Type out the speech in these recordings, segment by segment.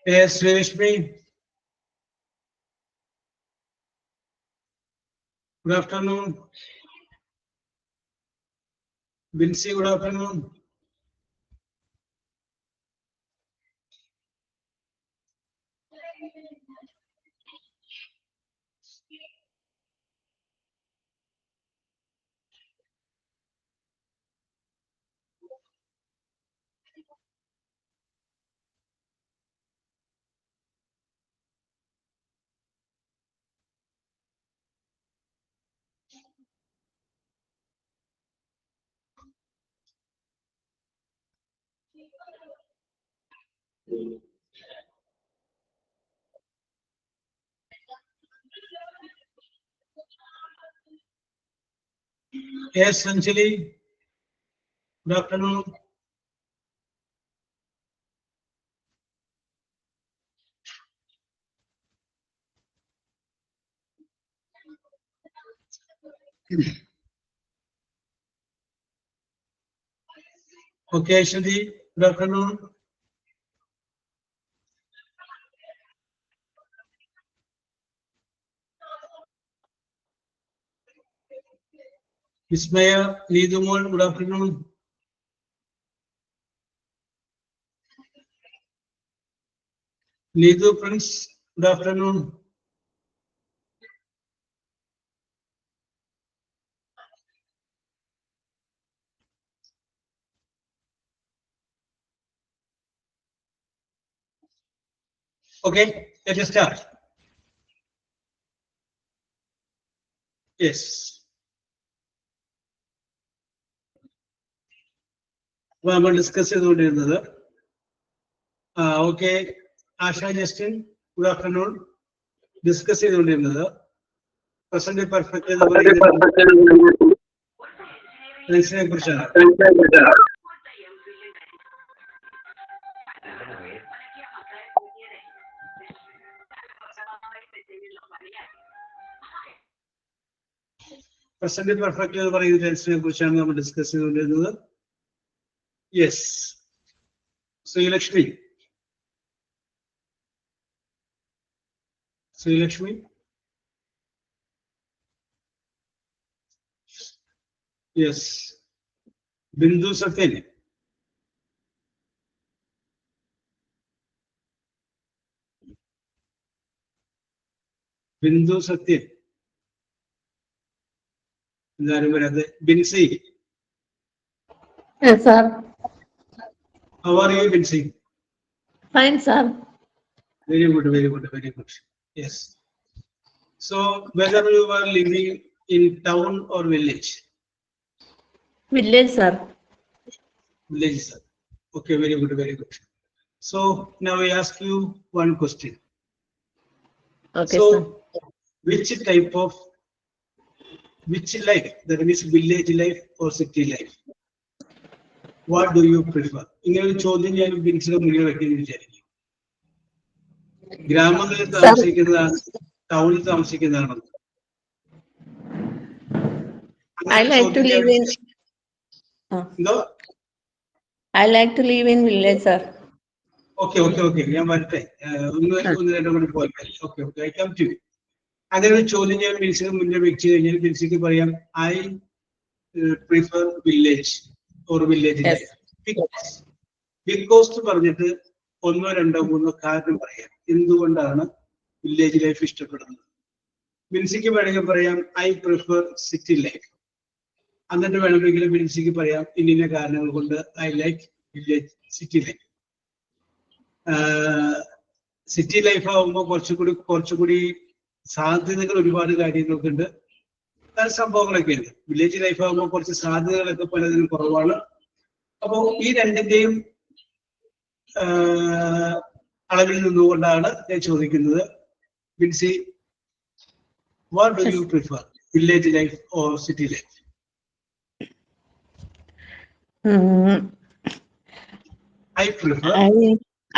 Yes, Reshmi. Good afternoon. Vinci, good afternoon. Yes, Sanchali. Good afternoon. Okay, Shadi. Good afternoon. Ismaya, Nidumon, good afternoon. Nidu Prince, good afternoon. Okay, let us start. Yes. നമ്മൾ discuss ചെയ്തുകൊണ്ടിരുന്നത് okay ആശ Justin good afternoon discuss ചെയ്തുകൊണ്ടിരുന്നത് present perfect ടെൻസിനെ കുറിച്ചാണ്. Present perfect എന്ന് പറയുന്ന ടെൻസിനെ കുറിച്ചാണ് നമ്മൾ discuss ചെയ്തുകൊണ്ടിരുന്നത്. Yes, Sreelakshmi. Sreelakshmi, yes. Bindu Sathyan, Bindu Sathyan. എല്ലാവരും വരാതെ. Binsi. Yes, sir. How are you, Bitsy? Fine, sir. Very good, very good, very good. Yes. So, whether you are living in town or village? Village, sir. Village, sir. Okay, very good, very good. So, now I ask you one question. Okay, so, sir. which life, that means village life or city life? What do you prefer? ഇങ്ങനെ ഒരു ചോദ്യം ഞാൻ ബിൻസിയുടെ മുന്നിൽ വെക്കുന്നു വിചാരിക്കും. ഗ്രാമങ്ങളിൽ താമസിക്കുന്നതാണ് ടൗണിൽ താമസിക്കുന്നതാണോ? I like to live in. എന്തോ? I like to live in village, sir. Okay ഞാൻ വരട്ടെ. ഒന്ന് രണ്ടും കൂടി പോയി. Okay I come to you. അങ്ങനെ ഒരു ചോദ്യം ഞാൻ ബിൻസിന് മുന്നിൽ വെച്ച് കഴിഞ്ഞാൽ ബിൻസിക്ക് പറയാം I prefer village or village life. Because പറഞ്ഞിട്ട് ഒന്നോ രണ്ടോ മൂന്നോ കാരണം പറയാം എന്തുകൊണ്ടാണ് വില്ലേജ് ലൈഫ് ഇഷ്ടപ്പെടുന്നത്. ബിൻസിക്ക് വേണമെങ്കിൽ പറയാം ഐ പ്രിഫർ സിറ്റി ലൈഫ്. എന്നിട്ട് വേണമെങ്കിൽ ബിൻസിക്ക് പറയാം ഇന്ന കാരണങ്ങൾ കൊണ്ട് I like village city life. City life ആകുമ്പോൾ കുറച്ചുകൂടി സാധ്യതകൾ ഒരുപാട് കാര്യങ്ങൾക്കുണ്ട്, പല സംഭവങ്ങളൊക്കെ ഉണ്ട്. വില്ലേജ് ലൈഫ് ആകുമ്പോൾ കുറച്ച് സാധ്യതകളൊക്കെ പലതിനും കുറവാണ്. അപ്പോ ഈ രണ്ടിന്റെയും അളവിൽ നിന്നുകൊണ്ടാണ് ഞാൻ ചോദിക്കുന്നത്. Binsi, What do you prefer, village life or city life? I prefer.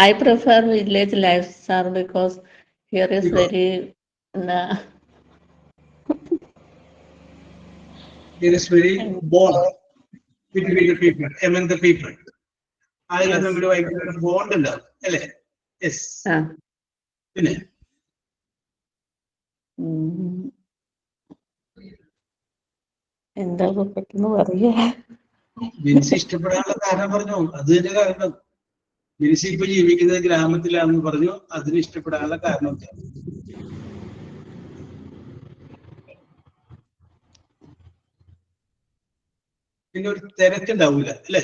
I prefer village life, sir, because here is Because very there is very bond between the people, among the people. അതിൽ നമ്മൾ ഭയങ്കര bond ഉണ്ടാവും അല്ലേ? Yes. പിന്നെ എന്താ പെട്ടെന്ന് പറയാ? ബിൻസി ഇഷ്ടപ്പെടാനുള്ള കാരണം പറഞ്ഞു, അത് തന്നെ കാരണം. ബിൻസി ഇപ്പൊ ജീവിക്കുന്നത് ഗ്രാമത്തിലാണെന്ന് പറഞ്ഞു, അതിന് ഇഷ്ടപ്പെടാനുള്ള കാരണം. പിന്നെ ഒരു തിരക്കുണ്ടാവൂല അല്ലേ?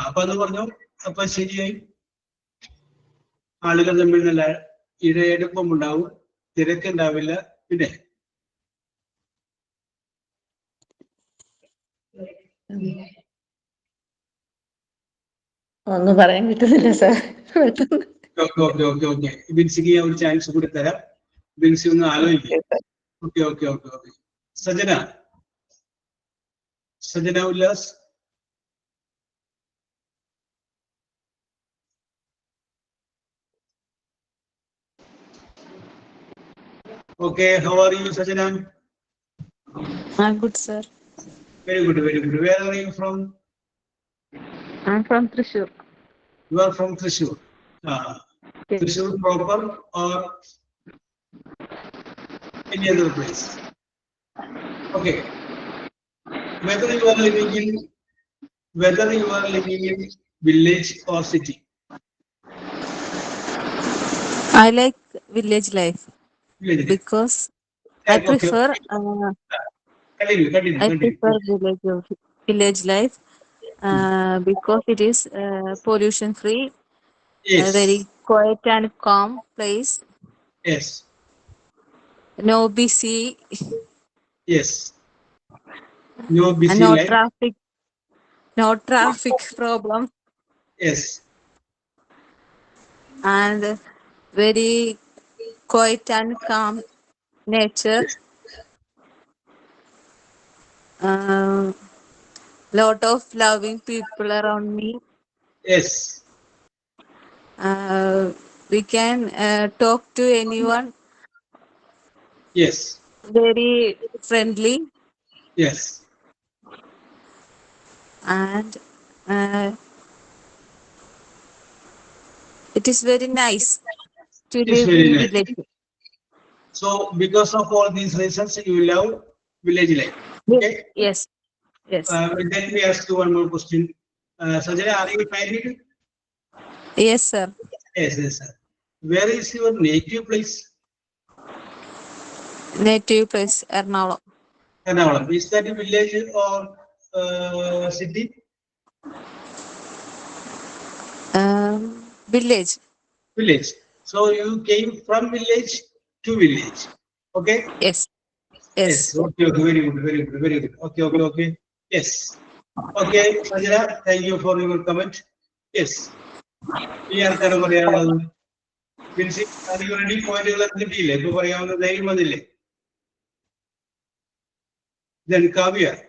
അപ്പൊ അത് പറഞ്ഞു. അപ്പൊ ശരിയായി, ആളുകൾ തമ്മിൽ നല്ല ഇഴയെടുപ്പം ഉണ്ടാവും, തിരക്കുണ്ടാവില്ല. പിന്നെ ഒന്നും പറയാൻ കിട്ടുന്നില്ല സാർ. ഓക്കെ ബിൻസിക്ക് ഞാൻ ഒരു ചാൻസ് കൂടി തരാം. ബിൻസി ഒന്ന് ആലോചിക്കും. Okay. Sajana Ullas. Okay, how are you, Sajana? I'm good, sir. Very good. Where are you from? I'm from Thrissur. You are from Thrissur. Yes. Thrissur proper or any other place? Okay. Whether you are living in village or city? I like village life because I prefer village life because it is pollution free, Yes. a very quiet and calm place. Yes. No busy. Yes. No busy No life. traffic. No traffic problem. Yes. And very quiet and calm nature. Lot of loving people around me. Yes. We can talk to anyone. Yes. Very friendly. Yes. And it is very nice to live in village. So because of all these reasons, you love village life. Okay. Yes. Let me ask you one more question. Sajana, are you married? Yes, sir. Yes, sir. Where is your native place? Native place, Ernakulam. Ernakulam. Is that a village or city? Village. Village. So you came from village to village. Okay? Yes. Okay. Very good. Okay. Yes. Okay, Sajana, thank you for your comment. Yes. We are going to Basic, are you ready? Point you let the deal. Then Kavya.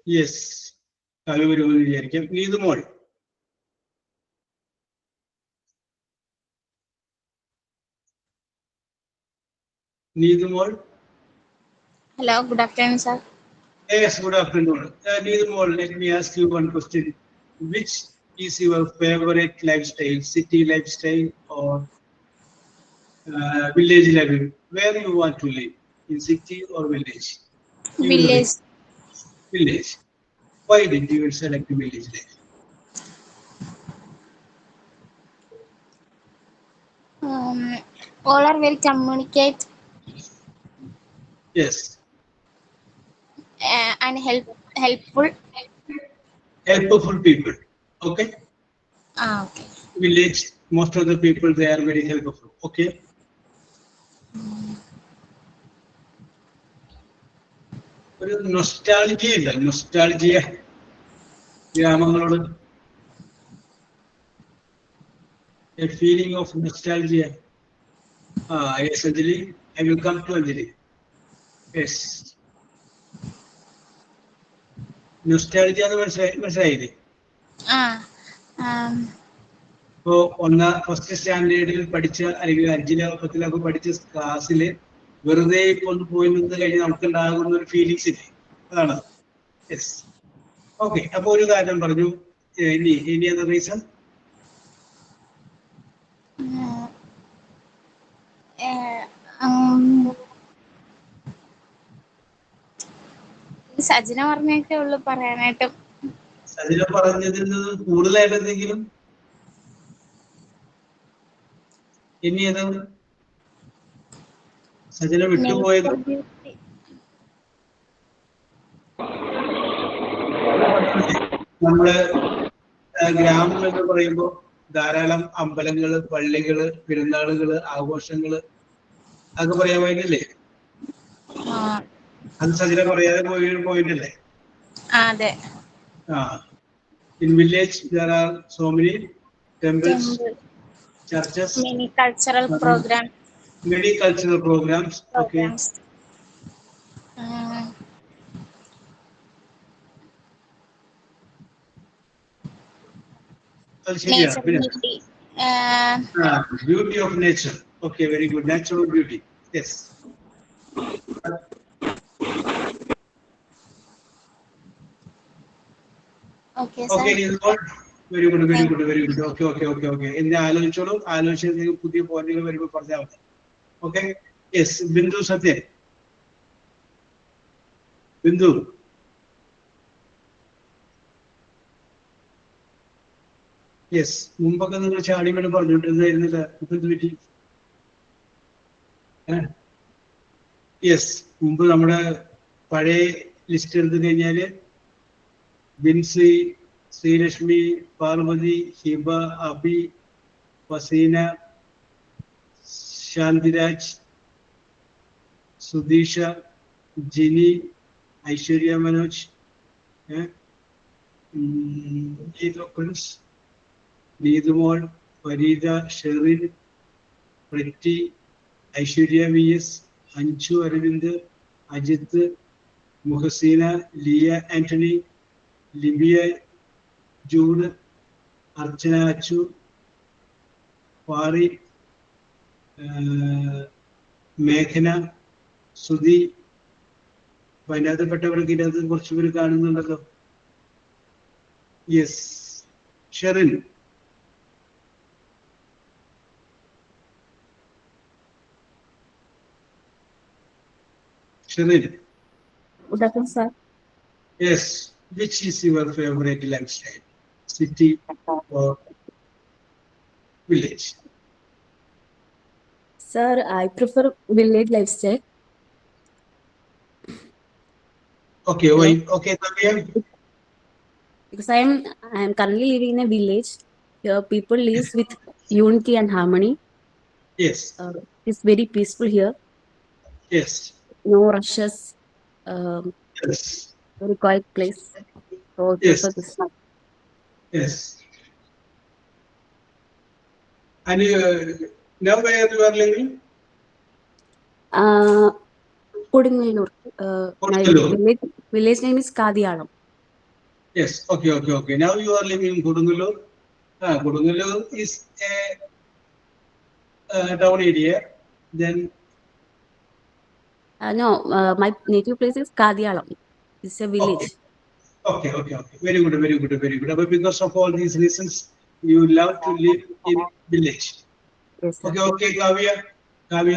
Yes. Kavya will only hear. Need the more. Hello, good afternoon, sir. Yes, good afternoon. Need more. Let me ask you one question. Which is your favorite lifestyle? City lifestyle or village level? Where you want to live? In city or village? Village. Why did you select village life? All are well communicate. Yes. And helpful. Helpful people. Okay. Okay. Village, most of the people, they are very helpful. Okay. ഒരു nostalgia ഉണ്ട്, nostalgia ഗ്രാമങ്ങളോട്. A feeling of nostalgia. Yes, Anjali. I will come to Anjali. Yes. Nostalgia എന്ന് മനസ്സിലായില്ലേ? ഇപ്പോ first സ്റ്റാൻഡേർഡിൽ പഠിച്ച അല്ലെങ്കിൽ 5ലോ 10ലോ പഠിച്ച ക്ലാസ്സിൽ വെറുതെ ഇപ്പൊ ഒന്ന് പോയി നിന്ന് കഴിഞ്ഞാൽ നമുക്ക് ഉണ്ടാകുന്ന ഒരു ഫീലിങ്സ് ഇല്ലേ, അതാണ്. യെസ്. ഓക്കെ, അപ്പൊ ഒരു കാര്യം പറഞ്ഞു. ഇനി എന്താ റീസൺ? സജിന പറഞ്ഞൊക്കെ ഉള്ളു പറയാനായിട്ട്. സജിന പറഞ്ഞതിൽ നിന്ന് കൂടുതലായിട്ട് എന്തെങ്കിലും ഇനി ഏതാ സജിന വിട്ടുപോയത്? നമ്മള് ഗ്രാമം എന്ന് പറയുമ്പോ ധാരാളം അമ്പലങ്ങള്, പള്ളികള്, പെരുന്നാളുകള്, ആഘോഷങ്ങള് അതൊക്കെ പറയാൻ വേണ്ടിയല്ലേ? അത് സജിന പറയാതെ പോയിന്റ് അല്ലേ? അതെ. In village there are so many temples, churches, many cultural programs. Many cultural programs. Okay. Nature beauty. Beauty of nature. Okay, very good. Natural beauty. Yes. Okay, sir. Okay, very good, very good, very good. Okay. എന്നെ ആലോചിച്ചോളൂ. ആലോചിച്ച് പുതിയ പോയിന്റുകൾ വരുമ്പോൾ പറഞ്ഞാൽ മതി. Okay. Yes, Bindu Sathyan. Bindu. Yes, മുമ്പൊക്കെ നിങ്ങൾ ചാടി വേണ്ടി പറഞ്ഞിട്ടിരുന്നില്ല. എന്ത് പറ്റി? യെസ്, മുമ്പ് നമ്മുടെ പഴയ ലിസ്റ്റ് എടുത്തു കഴിഞ്ഞാല് ബിൻസി, ശ്രീലക്ഷ്മി, പാർവതി, ഹിബ, അബി, വസീന, ശാന്തിരാജ്, സുധീഷ, ജിനി, ഐശ്വര്യ മനോജ്, നീതുമോൾ, ഫരീദ, ഷെറിൻ, പ്രിറ്റി, ഐശ്വര്യ VS, അഞ്ചു അരവിന്ദ്, അജിത്ത്, മുഹസീന, ലിയ ആന്റണി, ലിബിയ, ജൂഡ്, അർച്ചന അച്ചു, ഫാറി, മേഘന, സുധി. അപ്പൊ അതിനകത്തപ്പെട്ടവർക്ക് ഇതിനകത്ത് കുറച്ചുപേര് കാണുന്നുണ്ടല്ലോ. Yes, Sherin. Sherin. Good afternoon, sir. Yes. Which is your favorite lifestyle? City or village? Sir, I prefer village lifestyle. Okay, why? Okay, Tavia. Because I am currently living in a village. Here people live with unity and harmony. Yes. It's very peaceful here. Yes. No rushes. Yes. Very quiet place. So Yes. Yes. And now where you are living? Kodingalur. My Kodingalur. village name is Kadiyalam. Yes. Okay. Now you are living in Kodingalur. Kodingalur is a town area. Then. No, my native place is Kadiyalam. It's a village. Okay. Very good. But because of all these reasons, you love to live in village. Yes, sir. Okay, Kavya,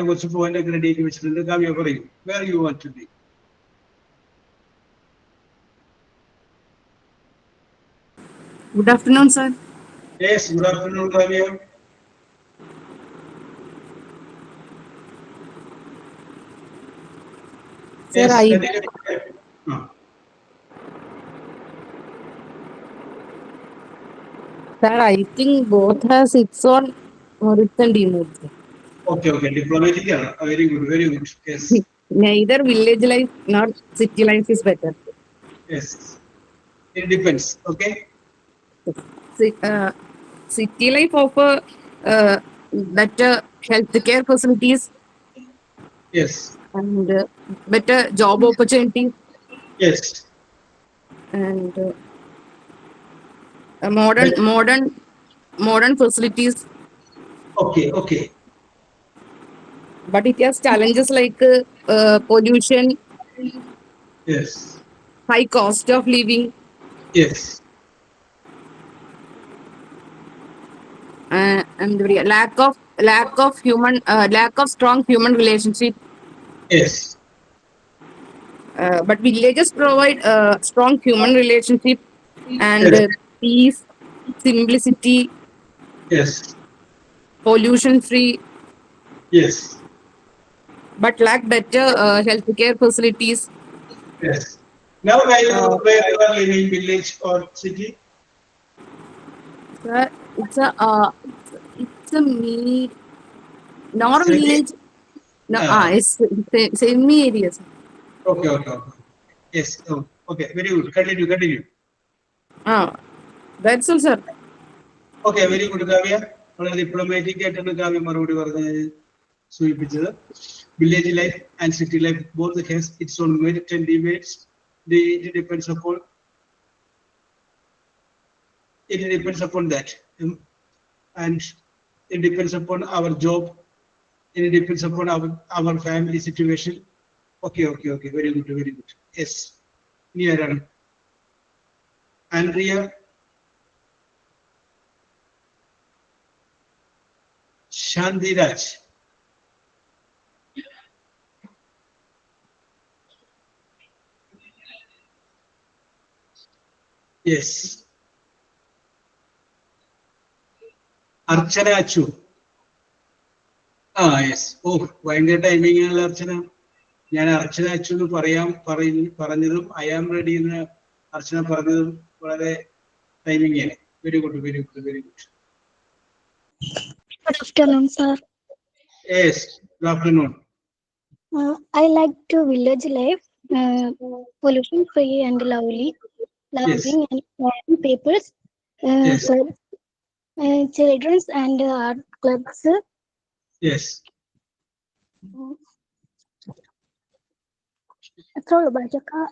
what's the point of credit? Kavya, where you want to be? Good afternoon, sir. Yes, good afternoon, Kavya. Sir, Sir, I think both has its own merit and demerit. Okay. Diplomatic. Very good. Yes. neither village life nor city life is better. Yes. It depends. Okay. City life offer better healthcare facilities Yes. and better job opportunities Yes. and But- modern facilities. Okay. Okay. But it has challenges like pollution, Yes. high cost of living, Yes. and lack of strong human relationship. Yes. But villages provide strong human relationship and Yes. peace, simplicity, Yes. pollution free, Yes. but lack better healthcare facilities. Yes. Now, where you are living, village or city? Sir, it's a mini, not City. village. No, Ah. it's semi areas. Okay. Okay. Okay. Yes. Oh, okay. Very good. Continue. Continue. That's all, sir. Okay. Very good, Kavya. വളരെ diplomatic ആയിട്ടാണ് കാവ്യ മറുപടി പറഞ്ഞ് സൂചിപ്പിച്ചത്. Village life and city life both has its own merit and demerits. It depends upon that, and it depends upon our job. It depends upon our family situation. Okay. Very good. Yes. Near Andrea. Shandiraj. Yes. Archana Achu. Yes. Oh, ഭയങ്കര timing ആണല്ലോ അർച്ചന. ഞാൻ അർച്ചന അച്ചു എന്ന് പറഞ്ഞതും I am ready എന്ന് അർച്ചന പറഞ്ഞതും വളരെ timing ആണ്. Very good. Good afternoon, sir. Yes. Good afternoon. I like to village life, pollution free and lovely, loving and caring peoples, Yes. so, children's and art clubs. Yes. That's all about your car.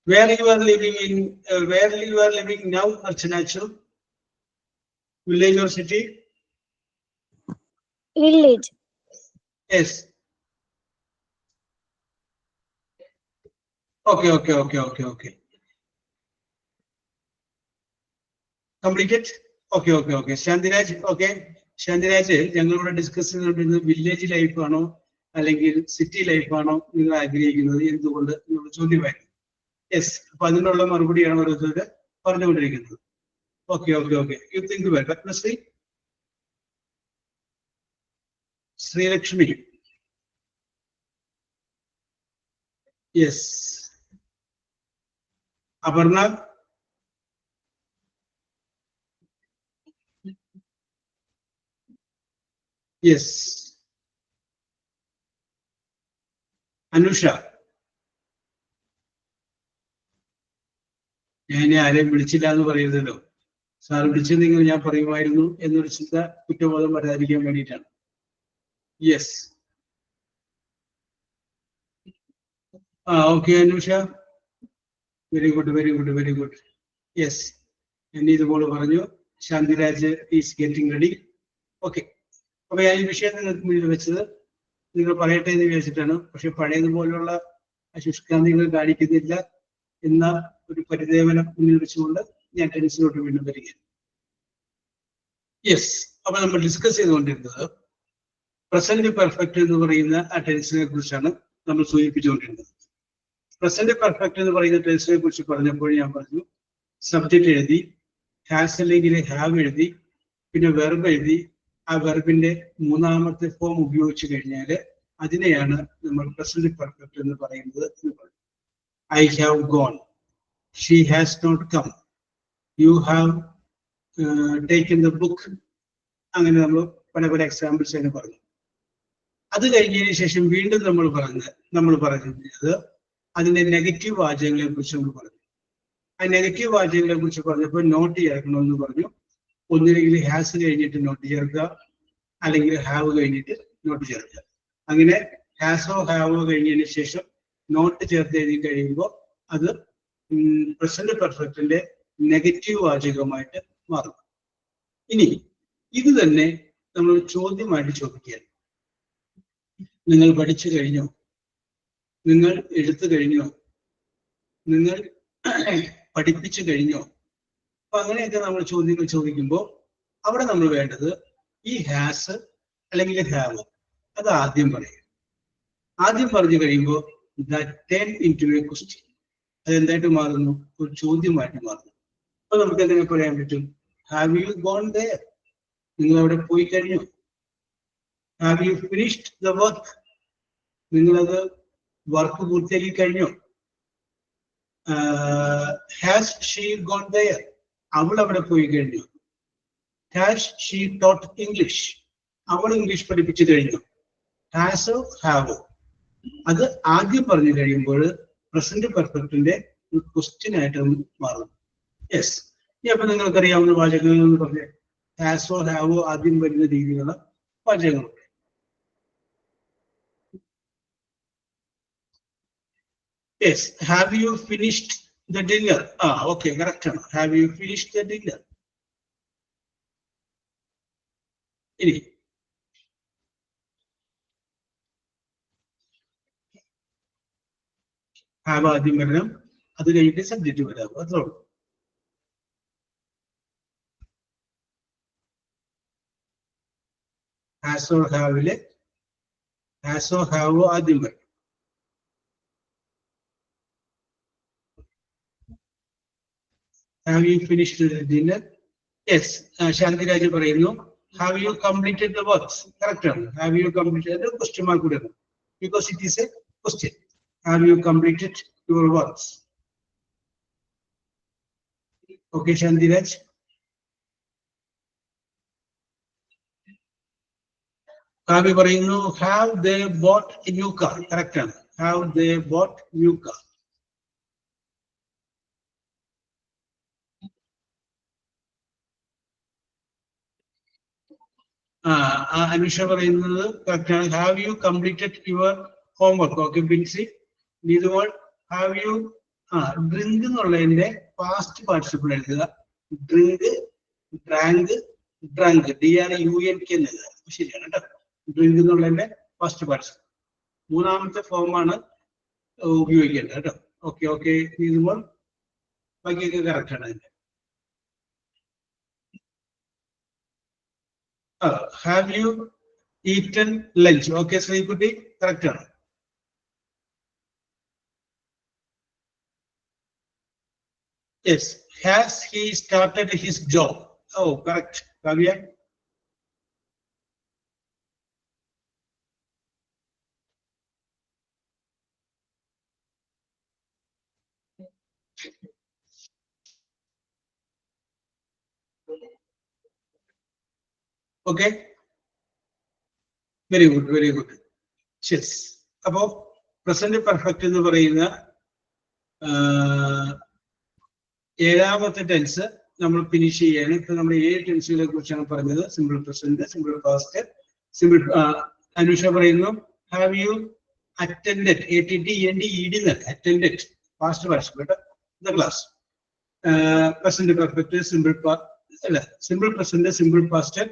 Where you are living now, Archana Achu? Village or city? Village. Yes. Okay. Completed? Okay. Shandiraj, okay. Shandiraj, ഞങ്ങളിവിടെ discuss ചെയ്തുകൊണ്ടിരുന്നത് village life ആണോ അല്ലെങ്കിൽ city life ആണോ നിങ്ങൾ ആഗ്രഹിക്കുന്നത് എന്തുകൊണ്ട് എന്നുള്ള ചോദ്യമായിരുന്നു. Yes. അപ്പൊ അതിനുള്ള മറുപടിയാണ് ഓരോരുത്തർ പറഞ്ഞുകൊണ്ടിരിക്കുന്നത്. Okay. You think better. Sri Lakshmi. Yes. Aparna. Yes. Anusha. ഞാൻ ആരെയും വിളിച്ചില്ല എന്ന് പറയുന്നല്ലോ. സാർ വിളിച്ചെങ്കിൽ ഞാൻ പറയുമായിരുന്നു എന്നൊരു ചിന്ത കുറ്റബോധം വരാതിരിക്കാൻ വേണ്ടിയിട്ടാണ്. Yes. Okay Anusha. Very good. Yes. എന്നെ ഇതുപോലെ പറഞ്ഞു. Shantiraj is getting ready. Okay. അപ്പൊ ഞാൻ ഈ വിഷയം നിങ്ങൾക്ക് മുന്നിൽ വെച്ചത് നിങ്ങൾ പറയട്ടെ എന്ന് വിചാരിച്ചിട്ടാണ്. പക്ഷെ പഴയതുപോലുള്ള ശുഷ്കാന്തികൾ കാണിക്കുന്നില്ല എന്ന ഒരു പരിദേവനം മുന്നിൽ വെച്ചുകൊണ്ട് ഞാൻ ടെൻസിലോട്ട് വീണ്ടും വരികയാണ്. യെസ്. അപ്പൊ നമ്മൾ ഡിസ്കസ് ചെയ്തുകൊണ്ടിരുന്നത് പ്രസന്റ് പെർഫെക്റ്റ് എന്ന് പറയുന്ന ആ ടെൻസിനെ കുറിച്ചാണ് നമ്മൾ സൂചിപ്പിച്ചുകൊണ്ടിരുന്നത്. പ്രസന്റ് പെർഫെക്റ്റ് എന്ന് പറയുന്ന ടെൻസിനെ കുറിച്ച് പറഞ്ഞപ്പോൾ ഞാൻ പറഞ്ഞു സബ്ജക്റ്റ് എഴുതി, ഹാസ് അല്ലെങ്കിൽ ഹാവ് എഴുതി, പിന്നെ വെർബ് എഴുതി. ആ വെർബിന്റെ മൂന്നാമത്തെ ഫോം ഉപയോഗിച്ച് കഴിഞ്ഞാൽ അതിനെയാണ് നമ്മൾ പ്രസന്റ് പെർഫെക്റ്റ് എന്ന് പറയുന്നത് എന്ന് പറഞ്ഞു. I have gone. She has not come. You have taken the book. അങ്ങനെ നമ്മൾ പല എക്സാമ്പിൾസ് തന്നെ പറഞ്ഞു. അത് കഴിഞ്ഞതിന് ശേഷം വീണ്ടും നമ്മൾ പറഞ്ഞത് അതിന്റെ നെഗറ്റീവ് വാചകങ്ങളെ കുറിച്ച് നമ്മൾ പറഞ്ഞു. ആ നെഗറ്റീവ് വാചകങ്ങളെ കുറിച്ച് പറഞ്ഞപ്പോൾ നോട്ട് ചേർക്കണമെന്ന് പറഞ്ഞു. ഒന്നില്ലെങ്കിൽ ഹാസ് കഴിഞ്ഞിട്ട് നോട്ട് ചേർക്കുക, അല്ലെങ്കിൽ ഹാവ് കഴിഞ്ഞിട്ട് നോട്ട് ചേർക്കുക. അങ്ങനെ ഹാസോ ഹാവോ കഴിഞ്ഞതിന് ശേഷം നോട്ട് ചേർത്ത് എഴുതി കഴിയുമ്പോൾ അത് പ്രസന്റ് പെർഫെക്റ്റിന്റെ നെഗറ്റീവ് വാചകമായിട്ട് മാറും. ഇനി ഇത് തന്നെ നമ്മൾ ചോദ്യമായിട്ട് ചോദിക്കുകയാണ്. നിങ്ങൾ പഠിച്ചു കഴിഞ്ഞോ? നിങ്ങൾ എഴുത്തു കഴിഞ്ഞോ? നിങ്ങൾ പഠിപ്പിച്ചു കഴിഞ്ഞോ? അപ്പൊ അങ്ങനെയൊക്കെ നമ്മൾ ചോദ്യങ്ങൾ ചോദിക്കുമ്പോൾ അവിടെ നമ്മൾ വേണ്ടത് ഈ ഹാസ് അല്ലെങ്കിൽ ഹാവ് അത് ആദ്യം പറയും. ആദ്യം പറഞ്ഞു കഴിയുമ്പോൾ ടേൺ ഇൻടു എ ക്വസ്റ്റ്യൻ, അതെന്തായിട്ട് മാറുന്നു? ഒരു ചോദ്യമായിട്ട് മാറുന്നു. അപ്പൊ നമുക്ക് എങ്ങനെ പറയാൻ പറ്റും? Have you gone there? നിങ്ങൾ അവിടെ പോയി കഴിഞ്ഞു. Have you finished the work? നിങ്ങളത് വർക്ക് പൂർത്തിയാക്കി കഴിഞ്ഞു. Has she gone there? അവൾ അവിടെ പോയി കഴിഞ്ഞു. Has she taught English? അവൾ ഇംഗ്ലീഷ് പഠിപ്പിച്ചു കഴിഞ്ഞു. ഹാസോ ഹാവോ അത് ആദ്യം പറഞ്ഞു കഴിയുമ്പോൾ പ്രസന്റ് പെർഫെക്റ്റിന്റെ ഒരു ക്വസ്റ്റ്യൻ ആയിട്ട് മാറും. യെസ്. ഇനി അപ്പൊ നിങ്ങൾക്കറിയാവുന്ന വാചകങ്ങൾ എന്ന് പറഞ്ഞ ഹാസോ ഹാവോ ആദ്യം വരുന്ന രീതിയിലുള്ള വാചകങ്ങളുണ്ട്. Yes. Have you finished the dinner? Okay, correct ആണ്. Have you finished the dinner? ഇനി ഹാവ് ആദ്യം വരണം, അത് കഴിഞ്ഞിട്ട് സബ്ജക്റ്റ് വരാം. അത്രേ ഉള്ളൂ. ഹാസോ ഹാവില് ഹാസോ ഹാവോ ആദ്യം വരണം. Have you finished the dinner? Yes. Shantiraj പറയുന്നു have you completed the works? Correct ആണ്. Have you completed question mark കൂടെ ആണ്, because it is a question. Have you completed your works? Okay, Shandiraj. Kavi പറയുന്നു have they bought a new car? Correct ആണ്. Have they bought new car? Anusha പറയുന്നത് correct ആണ്. Have you completed your homework? Okay, Binsi. ഇതുപോലെ have you drink എന്നുള്ളതിന്റെ past participle എഴുതുക. Drink, drank, drunk, DRUNK എന്ന് എഴുതുക. ശരിയാണ് കേട്ടോ. ഡ്രിങ്ക് എന്നുള്ളതിന്റെ ഫസ്റ്റ് പാർട്ടിസിപ്പിൾ. മൂന്നാമത്തെ ഫോമാണ് ഉപയോഗിക്കേണ്ടത് കേട്ടോ. Okay okay. ഇതുപോലെ ബാക്കിയൊക്കെ കറക്റ്റ് ആണ് അതിന്റെ. Have you eaten lunch? Okay Sreekutty, correct ആണ്. Yes. Has he started his job? Oh, correct. Kavya? Okay. Very good, very good. Yes. Apo present perfect എന്ന് പറയുന്ന ഏഴാമത്തെ ടെൻസ് നമ്മൾ ഫിനിഷ് ചെയ്യാണ്. ഇപ്പൊ നമ്മൾ 7 ടെൻസുകളെ കുറിച്ചാണ് പറഞ്ഞത്. Simple present, simple past, simple. Anusha പറയുന്നു have you attended? ATTENDED attended past participle the class. Present perfect, simple അല്ല, simple present, simple past,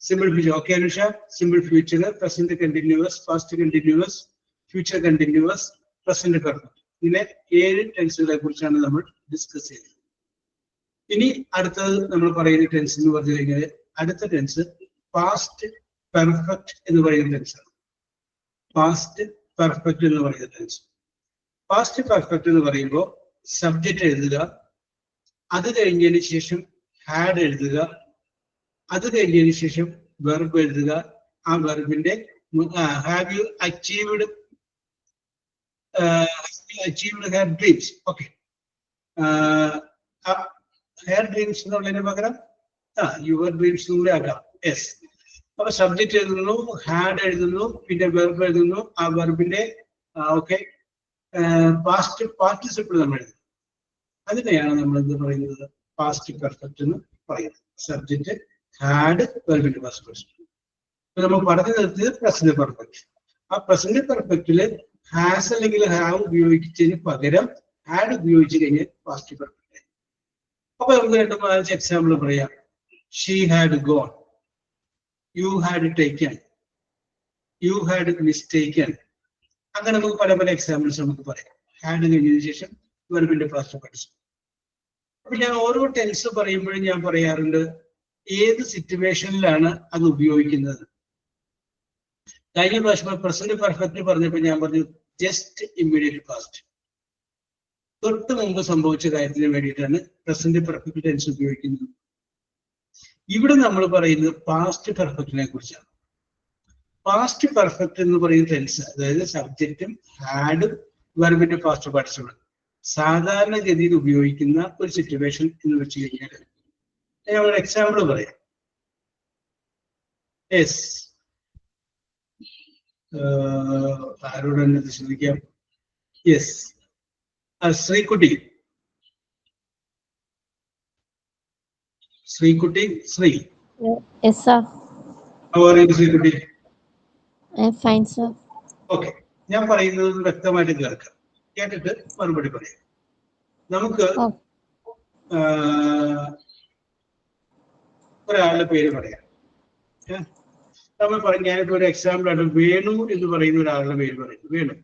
simple future. Okay Anusha. Simple future, present continuous, past continuous, future continuous, present perfect. ഇങ്ങനെ 7 ടെൻസുകളെ കുറിച്ചാണ് നമ്മൾ discuss ചെയ്തത്. ഇനി അടുത്തത് നമ്മൾ പറയുന്ന ടെൻസ് എന്ന് പറഞ്ഞു കഴിഞ്ഞാൽ അടുത്ത ടെൻസ് പാസ്റ്റ് പെർഫെക്റ്റ് എന്ന് പറയുന്ന ടെൻസാണ്. പാസ്റ്റ് പെർഫെക്റ്റ് എന്ന് പറയുന്ന ടെൻസ്. പാസ്റ്റ് പെർഫെക്റ്റ് എന്ന് പറയുമ്പോൾ സബ്ജക്റ്റ് എഴുതുക, അത് കഴിഞ്ഞതിന് ശേഷം ഹാഡ് എഴുതുക, അത് കഴിഞ്ഞതിന് ശേഷം വെർബ് എഴുതുക. ആ വെർബിന്റെ have you achieved her dreams? Okay. Her dreams എന്നുള്ളതിന് പകരം യുവർ ഡ്രീംസ് കൂടെ ആകാം. യെസ്. അപ്പൊ സബ്ജക്റ്റ് എഴുതുന്നു, ഹാഡ് എഴുതുന്നു, പിന്നെ വെർബ് എഴുതുന്നു. ആ വെർബിന്റെ ഓക്കെ പാസ്റ്റ് പാർട്ടിസിപ്പിൾ നമ്മൾ എഴുതുന്നു. അതിനെയാണ് നമ്മൾ എന്ത് പറയുന്നത്? പാസ്റ്റ് പെർഫെക്റ്റ് എന്ന് പറയുന്നത്. സബ്ജക്റ്റ്, ഹാഡ്, വെർബിന്റെ പാസ്റ്റ് പെർഫെക്റ്റ്. നമ്മൾ പറഞ്ഞു നിർത്തിയത് പ്രസന്റ് പെർഫെക്റ്റ്. ആ പ്രസന്റ് പെർഫെക്റ്റില് ഹാസ് അല്ലെങ്കിൽ ഹാവ് ഉപയോഗിച്ചതിന് പകരം ഹാഡ് ഉപയോഗിച്ച് കഴിഞ്ഞാൽ പാസ്റ്റ് പെർഫെക്റ്റ്. അപ്പൊ നമുക്ക് 2-4 എക്സാമ്പിൾ പറയാം. She had gone, you had taken, you had mistaken. അങ്ങനെ നമുക്ക് പല പല എക്സാമ്പിൾസ് നമുക്ക് പറയാം. ഹാഡ് കഴിഞ്ഞതിന് ശേഷം വെർബിന്റെ പാസ്റ്റ് പെർഫെക്റ്റ്. അപ്പൊ ഞാൻ ഓരോ ടെൻസ് പറയുമ്പോഴും ഞാൻ പറയാറുണ്ട് ഏത് സിറ്റുവേഷനിലാണ് അത് ഉപയോഗിക്കുന്നത്. കഴിഞ്ഞ പ്രാവശ്യം പ്രസന്റ് പെർഫെക്റ്റ് പറഞ്ഞപ്പോൾ ഞാൻ പറഞ്ഞു ജസ്റ്റ് ഇമ്മീഡിയറ്റ് പാസ്റ്റ്, തൊട്ട് മുമ്പ് സംഭവിച്ച കാര്യത്തിന് വേണ്ടിയിട്ടാണ് പ്രസന്റ് പെർഫെക്റ്റ് ടെൻസ് ഉപയോഗിക്കുന്നത്. ഇവിടെ നമ്മൾ പറയുന്നത് പാസ്റ്റ് പെർഫെക്റ്റിനെ കുറിച്ചാണ്. പാസ്റ്റ് പെർഫെക്റ്റ് എന്ന് പറയുന്ന ടെൻസ്, അതായത് സബ്ജക്റ്റും ഹാഡും വെർബിന്റെ പാസ്റ്റ് പാർട്ടിസിപ്പിൾ സാധാരണഗതിയിൽ ഉപയോഗിക്കുന്ന ഒരു സിറ്റുവേഷൻ എന്ന് വെച്ച് കഴിഞ്ഞാൽ ഞാൻ ഒരു എക്സാമ്പിൾ പറയാം. യെസ്, ആരോട് തന്നെ ശ്രദ്ധിക്കാം. Yes, Sreekutty, Sreekutty, Shri. Yes, sir. Sreekutty, I'm fine, sir. Okay. ഞാൻ പറയുന്നത് വ്യക്തമായിട്ട് കേൾക്കാം, കേട്ടിട്ട് മറുപടി പറയാം. നമുക്ക് ഒരാളുടെ പേര് പറയാം. നമ്മൾ പറയും, ഞാനിപ്പോ ഒരു എക്സാമ്പിൾ ആണ് വേണു എന്ന് പറയുന്ന ഒരാളുടെ പേര് പറയുന്നു. വേണു,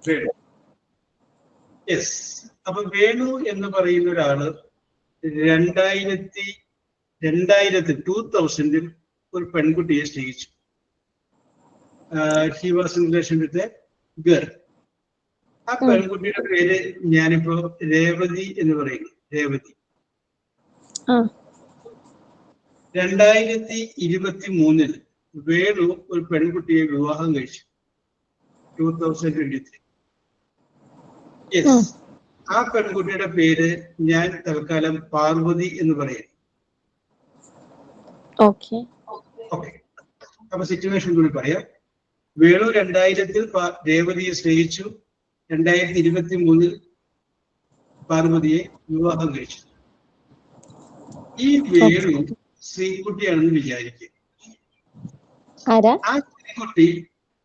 വേണു. യെസ്. അപ്പൊ വേണു എന്ന് പറയുന്ന ഒരാള് 2000 ഒരു പെൺകുട്ടിയെ സ്നേഹിച്ചു. He was in relation with a girl. ആ പെൺകുട്ടിയുടെ പേര് ഞാനിപ്പോ രേവതി എന്ന് പറയുന്നു. രേവതി. 2023 വേണു ഒരു പെൺകുട്ടിയെ വിവാഹം കഴിച്ചു. 2023. യെസ്. ആ പെൺകുട്ടിയുടെ പേര് ഞാൻ തൽക്കാലം പാർവതി എന്ന് പറയുന്നു. Okay. ഓക്കെ. അപ്പൊ സിറ്റുവേഷൻ കൂടി പറയാം. വേണു 2000 രേവതിയെ സ്നേഹിച്ചു. 2023 പാർവതിയെ വിവാഹം കഴിച്ചു. ഈ വേണു ശ്രീകുട്ടിയാണെന്ന് വിചാരിക്കുക. ആ ശ്രീകുട്ടി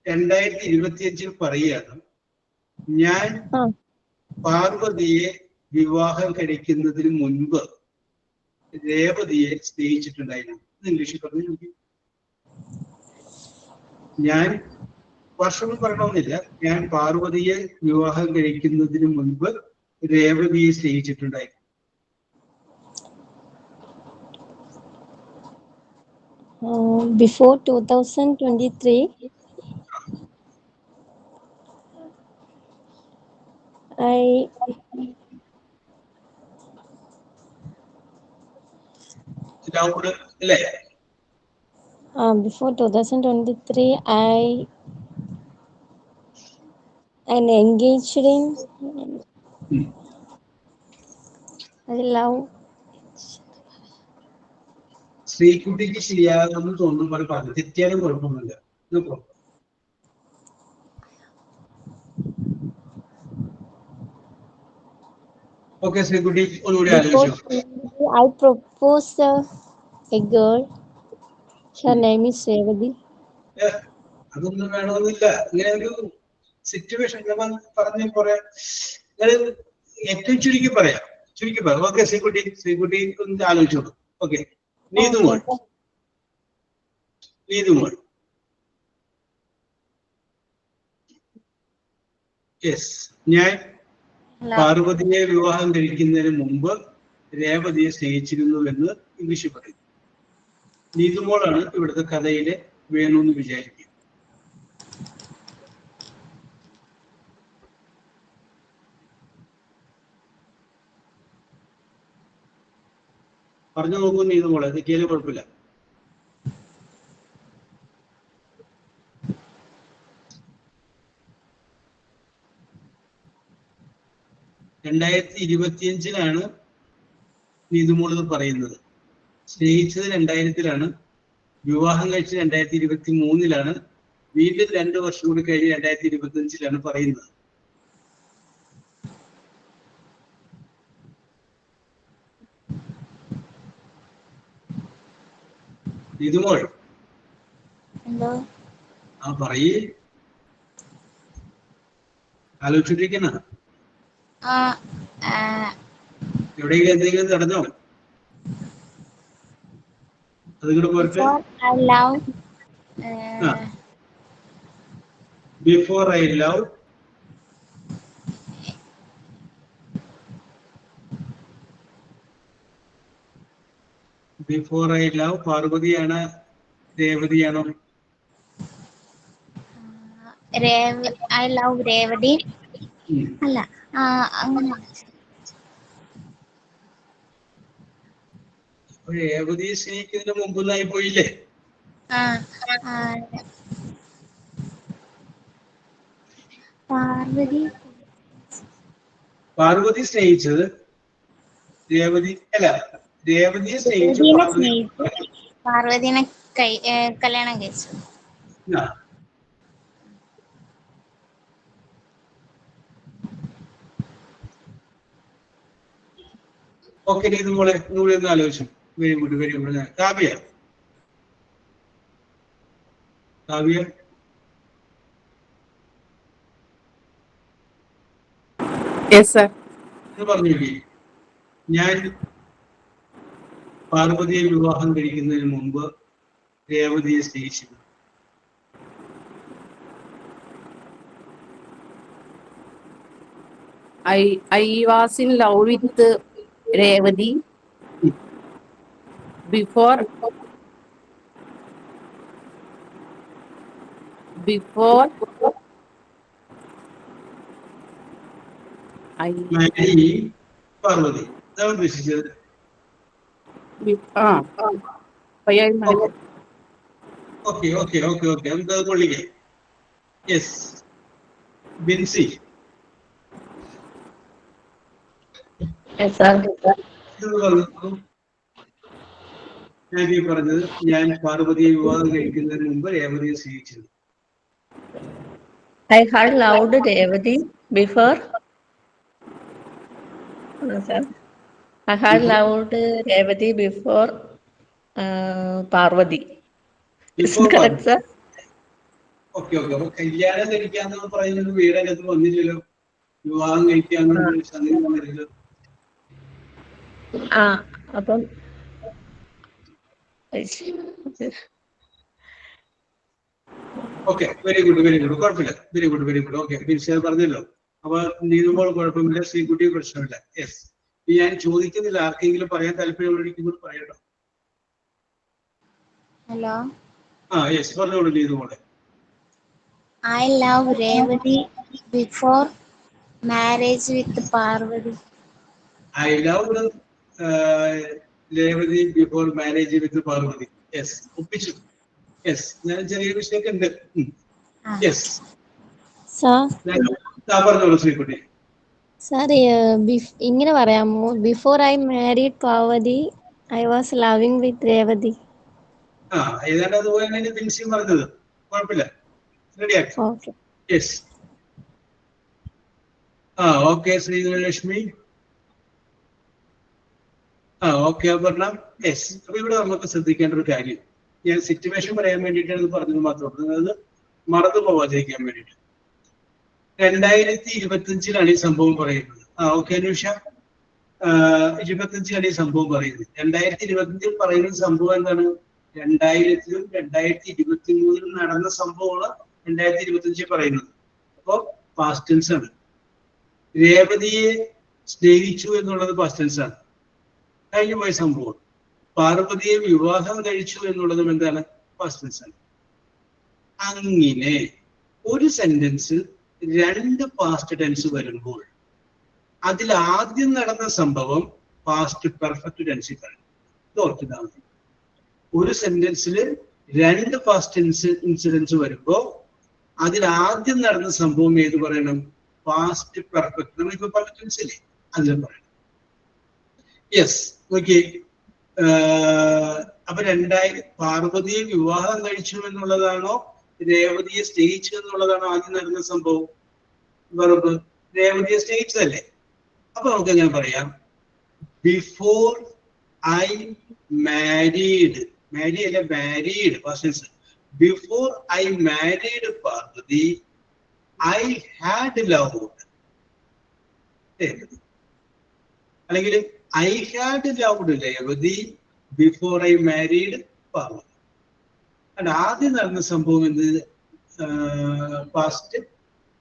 2025 പറയുകയാണ്, ഞാൻ പാർവതിയെ വിവാഹം കഴിക്കുന്നതിന് മുൻപ് രേവതിയെ സ്നേഹിച്ചിട്ടുണ്ടായിരുന്നു. ഇംഗ്ലീഷിൽ പറഞ്ഞു നോക്കി. ഞാൻ വർഷങ്ങൾ പറയണമെന്നില്ല, ഞാൻ പാർവതിയെ വിവാഹം കഴിക്കുന്നതിന് മുൻപ് രേവതിയെ സ്നേഹിച്ചിട്ടുണ്ടായിരുന്നു. Before 2023, before 2023, I'm engaged in love. ശ്രീകുട്ടിക്ക് ശരിയാകുമെന്ന് തോന്നുമ്പോൾ പറഞ്ഞു, തെറ്റിയാലും കുഴപ്പമൊന്നുമില്ല. ഓക്കെ ശ്രീകുട്ടി, ഒന്നുകൂടി ആലോചിച്ചു. I proposed a girl. Her name is Revati. അതൊന്നും വേണമെന്നില്ല. ഇങ്ങനെ ഒരു സിറ്റുവേഷൻ പറഞ്ഞ കുറെ ഏറ്റവും ചുരുക്കി പറയാം. ഓക്കെ ശ്രീകുട്ടി ഒന്ന് ആലോചിച്ചോളൂ. ഓക്കെ. നീതുമോൾ. യെസ്. ഞാൻ പാർവതിയെ വിവാഹം കഴിക്കുന്നതിന് മുമ്പ് രേവതിയെ സ്നേഹിച്ചിരുന്നു എന്ന് ഇംഗ്ലീഷിൽ പറയുന്നു. നീതുമോളാണ് ഇവിടുത്തെ കഥയിലെ വേണു എന്ന് വിചാരിക്കുക. പറഞ്ഞു നോക്കൂ നീതുമോളെ, തെറ്റിയാലും കുഴപ്പമില്ല. നീതുമോൾ ഇത് പറയുന്നത്. സ്നേഹിച്ചത് 2000-ലാണ്, വിവാഹം കഴിച്ച് 2023-ലാണ്. വീണ്ടും 2 വർഷം കൂടി കഴിഞ്ഞ് 2025-ലാണ് പറയുന്നത്. ഇതുമോൾ എന്തോ പറയേ, ആലോചിച്ചിരിക്കുന്ന എവിടെയെങ്കിലും എന്തെങ്കിലും നടന്നോ? അതുകൂടെ പോരട്ടെ. ബിഫോർ ഐ ലവ് പാർവതിയാണ് രേവതിയാണോ? ഐ ലവ് രേവതി അല്ല അങ്ങനെ രേവതിയെ സ്നേഹിക്കുന്നതിന് മുമ്പൊന്നായി പോയില്ലേ? പാർവതി സ്നേഹിച്ചത് രേവതിയെ സ്നേഹിച്ചു പാർവതിനെ കല്യാണം കഴിച്ചു. ഓക്കെ, ഇതുപോലെ നൂറ് ഒന്ന് ആലോചിച്ചു. Very good, very good. Kavya പറഞ്ഞില്ലേ, ഞാൻ പാർവതിയെ വിവാഹം കഴിക്കുന്നതിന് മുമ്പ് രേവതിയെ സ്നേഹിച്ചിരുന്നു. I was in love with Revati before I Parvathi അതാണ് ഉദ്ദേശിച്ചത്. ഓക്കെ എന്താ കൊള്ളിക്കേ? യെസ്, ബിൻസി പറഞ്ഞത് ഞാൻ പാർവതിയെ വിവാഹം കഴിക്കുന്നതിന് മുമ്പ് രേവതിയെ സ്നേഹിച്ചിരുന്നു. I had loved Revati before. Sir, I had loved Revati before Parvati. Is it correct, sir? Okay. അപ്പൊ കല്യാണം കഴിക്കാന്ന് പറയുന്നത് വീടകത്ത് വന്നില്ലല്ലോ, വിവാഹം കഴിക്കാന്ന് സംഗതി വന്നില്ലല്ലോ. അപ്പം ഓക്കെ, വെരി ഗുഡ്, കുഴപ്പമില്ല. Very good. ഓക്കെ, ബിൻസി പറഞ്ഞല്ലോ. അപ്പൊ നീതുമ്പോൾ കുഴപ്പമില്ല, ശ്രീകുട്ടി പ്രശ്നമില്ല. യെസ്, ഞാൻ ചോദിക്കുന്നില്ല, ആർക്കെങ്കിലും പറയാൻ താല്പര്യമുള്ളവരിക്കും പറയട്ടോ. ഹലോ, യെസ് പറഞ്ഞോളൂ നീതുമോളെ. I love Revati before marriage with Parvati. I loved Revati before marriage with Parvati. Yes, ഒപ്പിച്ചു. യെസ്, ഞാൻ ചെറിയ മിസ്റ്റേക്ക് ഉണ്ട്. യെസ്, പറഞ്ഞോളൂ ശ്രീകുട്ടി. സാർ, ഇങ്ങനെ പറയാമോ? Before I married Parvathi I was loving with Revathi. ഏതാണ്ട് അതുപോലെ തന്നെ ബിൻസി പറഞ്ഞത്. കുഴപ്പമില്ല, റെഡിയാക്കി. Yes, okay. ശ്രീലക്ഷ്മി ഓക്കെ പറഞ്ഞ. യെസ്, അപ്പൊ ഇവിടെ നമുക്ക് ശ്രദ്ധിക്കേണ്ട ഒരു കാര്യം, ഞാൻ സിറ്റുവേഷൻ പറയാൻ വേണ്ടിയിട്ടാണ് ഇത് പറഞ്ഞത് മാത്രമേ, അത് മറന്നു പോവാതിരിക്കാൻ വേണ്ടിയിട്ട്. 2025-ലാണ് ഈ സംഭവം പറയുന്നത്. ഓക്കെ അനുഷ, 25-ലാണ് ഈ സംഭവം പറയുന്നത്. 2025-ൽ പറയുന്ന സംഭവം എന്താണ്? 2000-ലും 2023-ലും നടന്ന സംഭവമാണ് 2025 പറയുന്നത്. അപ്പോ പാസ്റ്റ് ടെൻസ് ആണ്. രേവതിയെ സ്നേഹിച്ചു എന്നുള്ളത് പാസ്റ്റ് ടെൻസ് ആണ്, കഴിഞ്ഞു പോയ സംഭവം. പാർവതിയെ വിവാഹം കഴിച്ചു എന്നുള്ളതും എന്താണ്? പാസ്റ്റ് ടെൻസ് ആണ്. അങ്ങനെ ഒരു സെന്റൻസിൽ 2 പാസ്റ്റ് ടെൻസ് വരുമ്പോൾ അതിൽ ആദ്യം നടന്ന സംഭവം പാസ്റ്റ് പെർഫെക്റ്റ് ടെൻസിൽ പറയും. ഇത് ഓർത്തിട്ടാൽ മതി. ഒരു സെന്റൻസിൽ 2 പാസ്റ്റ് ഇൻസിഡൻസ് വരുമ്പോ അതിൽ ആദ്യം നടന്ന സംഭവം ഏത് പറയണം? Past perfect. നമ്മളിപ്പോ പെർഫെക്റ്റ് ടെൻസ് ഇല്ലേ, അതിൽ പറയണം. യെസ്, നോക്കി. അപ്പൊ പാർവതിയെ വിവാഹം കഴിച്ചു എന്നുള്ളതാണോ രേവതിയെ സ്നേഹിച്ചു എന്നുള്ളതാണോ ആദ്യം നടന്ന സംഭവം? വെറുതെ രേവതിയെ സ്നേഹിച്ചതല്ലേ? അപ്പൊ നമുക്ക് എങ്ങനെ പറയാം? Before I married, before I married Parvathi I had loved Revathi, അല്ലെങ്കിൽ I had loved Revathi before I married Parvathi. ആദ്യം നടന്ന സംഭവം എന്ത്? പാസ്റ്റ്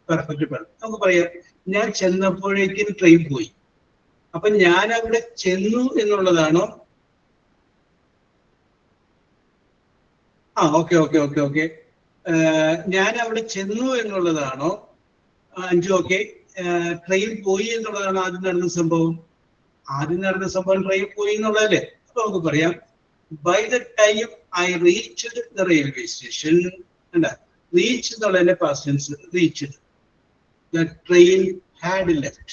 പെർഫെക്റ്റ് പറഞ്ഞു. നമുക്ക് പറയാം ഞാൻ ചെന്നപ്പോഴേക്കും ട്രെയിൻ പോയി. അപ്പൊ ഞാൻ അവിടെ ചെന്നു എന്നുള്ളതാണോ? ഓക്കെ ഞാൻ അവിടെ ചെന്നു എന്നുള്ളതാണോ? അഞ്ചു ഓക്കെ. ട്രെയിൻ പോയി എന്നുള്ളതാണ് ആദ്യം നടന്ന സംഭവം. ആദ്യം നടന്ന സംഭവം ട്രെയിൻ പോയി എന്നുള്ളതല്ലേ? അപ്പൊ നമുക്ക് പറയാം by the time I reached the railway station. Reach എന്നുള്ളതിന്റെ past tense reached. The train had left.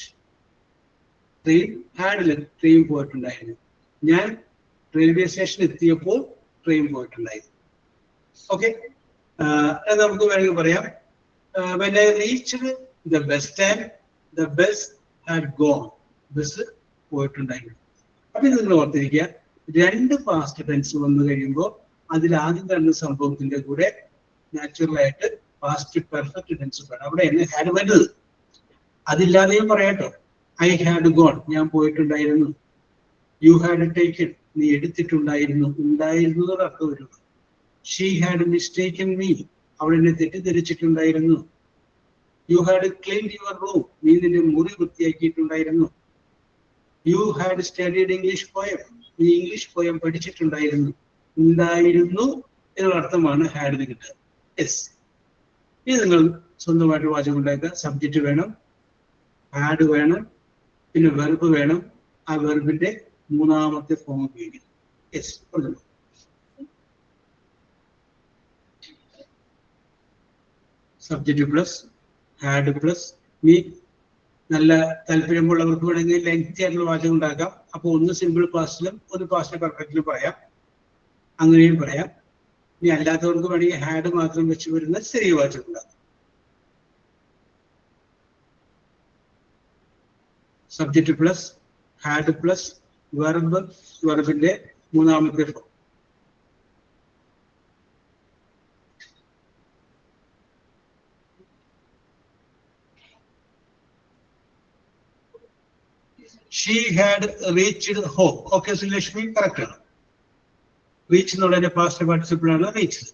Train പോയിട്ടുണ്ടായിരുന്നു. ഞാൻ റെയിൽവേ സ്റ്റേഷൻ എത്തിയപ്പോൾ ട്രെയിൻ പോയിട്ടുണ്ടായിരുന്നു. ഓക്കെ, നമുക്ക് വേണമെങ്കിൽ പറയാം when I reached the bus stand, the bus had gone. Bus പോയിട്ടുണ്ടായിരുന്നു. അപ്പൊ നിങ്ങൾ ഓർത്തിരിക്കുക, രണ്ട് പാസ്റ്റ് ടെൻസ് വന്നു കഴിയുമ്പോൾ അതിൽ ആദ്യം തന്നെ സംഭവത്തിന്റെ കൂടെ നാച്ചുറൽ ആയിട്ട് പാസ്റ്റ് പെർഫെക്റ്റ് ടെൻസ് വേണം. അവിടെ എന്നെ ഹാഡ് വരുന്നത്. അതില്ലാതെയും പറയാട്ടോ. ഐ ഹാഡ് ഗോൺ, ഞാൻ പോയിട്ടുണ്ടായിരുന്നു. യു ഹാഡ് ടേക്കൺ, നീ എടുത്തിട്ടുണ്ടായിരുന്നു. ഉണ്ടായിരുന്നു അർത്ഥം വരുന്നു. ഷീ ഹാഡ് മിസ്റ്റേക്കൻ മീ, അവൾ എന്നെ തെറ്റിദ്ധരിച്ചിട്ടുണ്ടായിരുന്നു. You had cleaned your room, നീ നിന്റെ മുറി വൃത്തിയാക്കിയിട്ടുണ്ടായിരുന്നു. You had studied English poem, നീ ഇംഗ്ലീഷ് പോയം പഠിച്ചിട്ടുണ്ടായിരുന്നു. ഉണ്ടായിരുന്നു എന്നുള്ള അർത്ഥമാണ് ഹാഡിന് കിട്ടുക. യെസ്, ഇത് നിങ്ങൾ സ്വന്തമായിട്ട് വാചകം ഉണ്ടാക്കുക. സബ്ജക്റ്റ് വേണം, ഹാഡ് വേണം, പിന്നെ വെർബ് വേണം. ആ വെർബിന്റെ മൂന്നാമത്തെ ഫോം ഉപയോഗിക്കണം. യെസ്, പറഞ്ഞു. സബ്ജക്റ്റ് പ്ലസ് ഹാഡ് പ്ലസ് നീ. നല്ല താല്പര്യമുള്ളവർക്ക് വേണമെങ്കിൽ ലെങ്തി ആയിട്ടുള്ള വാചകം ഉണ്ടാക്കാം. അപ്പൊ ഒന്ന് സിമ്പിൾ പാസ്റ്റിലും ഒന്ന് പാസ്റ്റ് പെർഫെക്റ്റിലും പറയാം, അങ്ങനെയും പറയാം. ഇനി അല്ലാത്തവർക്ക് വേണമെങ്കിൽ ഹാഡ് മാത്രം വെച്ച് വരുന്ന ചെറിയ വാചകം ഉണ്ടാക്കാം. Subject plus had plus verb, വെർബിന്റെ മൂന്നാമത്തെ form. She had reached home. Okay, so Lakshmi, correct ആണ്. റീച്ച് എന്നുള്ളതിന്റെ പാസ്റ്റ് പാർട്ടിസിപ്പിൾ ആണ് reach.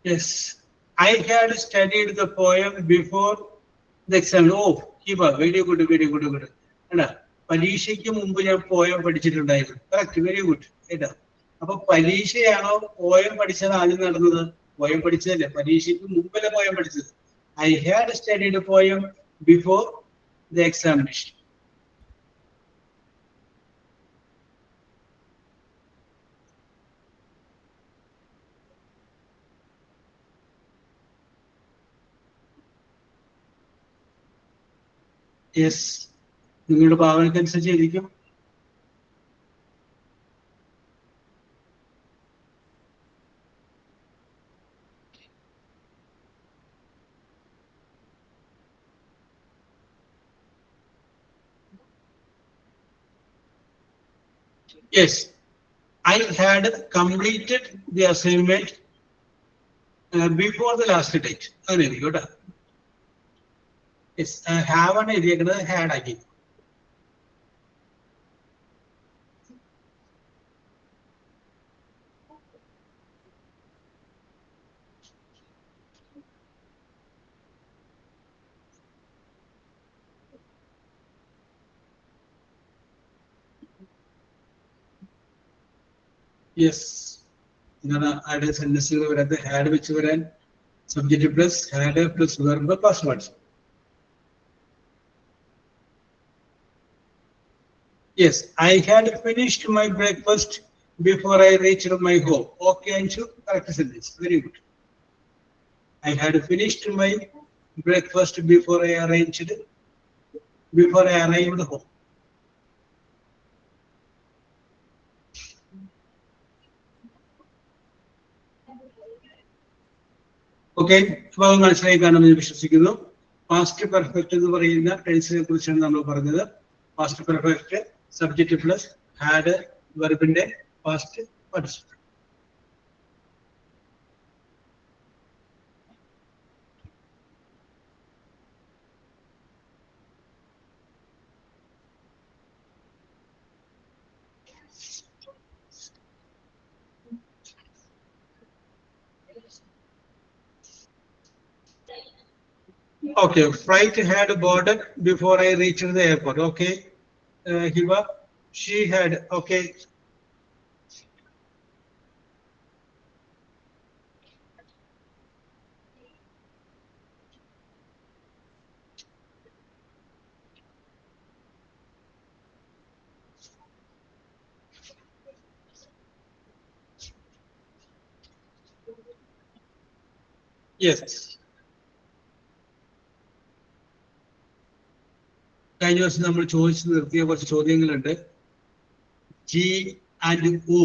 Yes, I had studied the poem before the exam. Oh, very good, very good, good. അല്ല, പരീക്ഷയ്ക്ക് മുമ്പ് ഞാൻ poem പഠിച്ചിട്ടുണ്ടായിരുന്നു. Correct, very good. കേട്ടോ, അപ്പൊ പരീക്ഷയാണോ പോയം പഠിച്ചത് ആദ്യം നടന്നത്? പോയം പഠിച്ചതല്ലേ, പരീക്ഷയ്ക്ക് മുമ്പല്ലേ പോയം പഠിച്ചത്. I had studied poem before the examination. Yes, നിങ്ങളുടെ ഭാവനക്കനുസരിച്ച് ഇരിക്കും. Yes, I had completed the assignment before the last date. അങ്ങനെ ഇരിക്കും കേട്ടോ. ഹാവ് ആണ് എഴുതിയേക്കുന്നത്, ഹാഡ് ആക്കി. യെസ്, ഇങ്ങനെ ആഡ് സെന്റൻസുകൾ വരാത്ത ഹാഡ് വെച്ച് വരാൻ subject plus had plus verb past participle. Yes, I had finished my breakfast before I reached my home. Okay, Anshu, correct sentence. Very good. I had finished my breakfast before I arrived home. Okay, അപ്പോൾ മനസ്സിലായി കാണുമെന്ന് വിശ്വസിക്കുന്നു. Past perfect എന്ന് പറയുന്ന ടെൻസിനെ കുറിച്ചാണ് നമ്മൾ പറഞ്ഞത്. Past perfect subject plus had വെർബിന്റെ past participle. Okay, flight had boarded before I reached the airport. Okay, Hiba, she had. Okay. Yes. കഴിഞ്ഞ ദിവസം നമ്മൾ ചോദിച്ചു നിർത്തിയ കുറച്ച് ചോദ്യങ്ങളുണ്ട്. ജി ആൻഡ് ഒ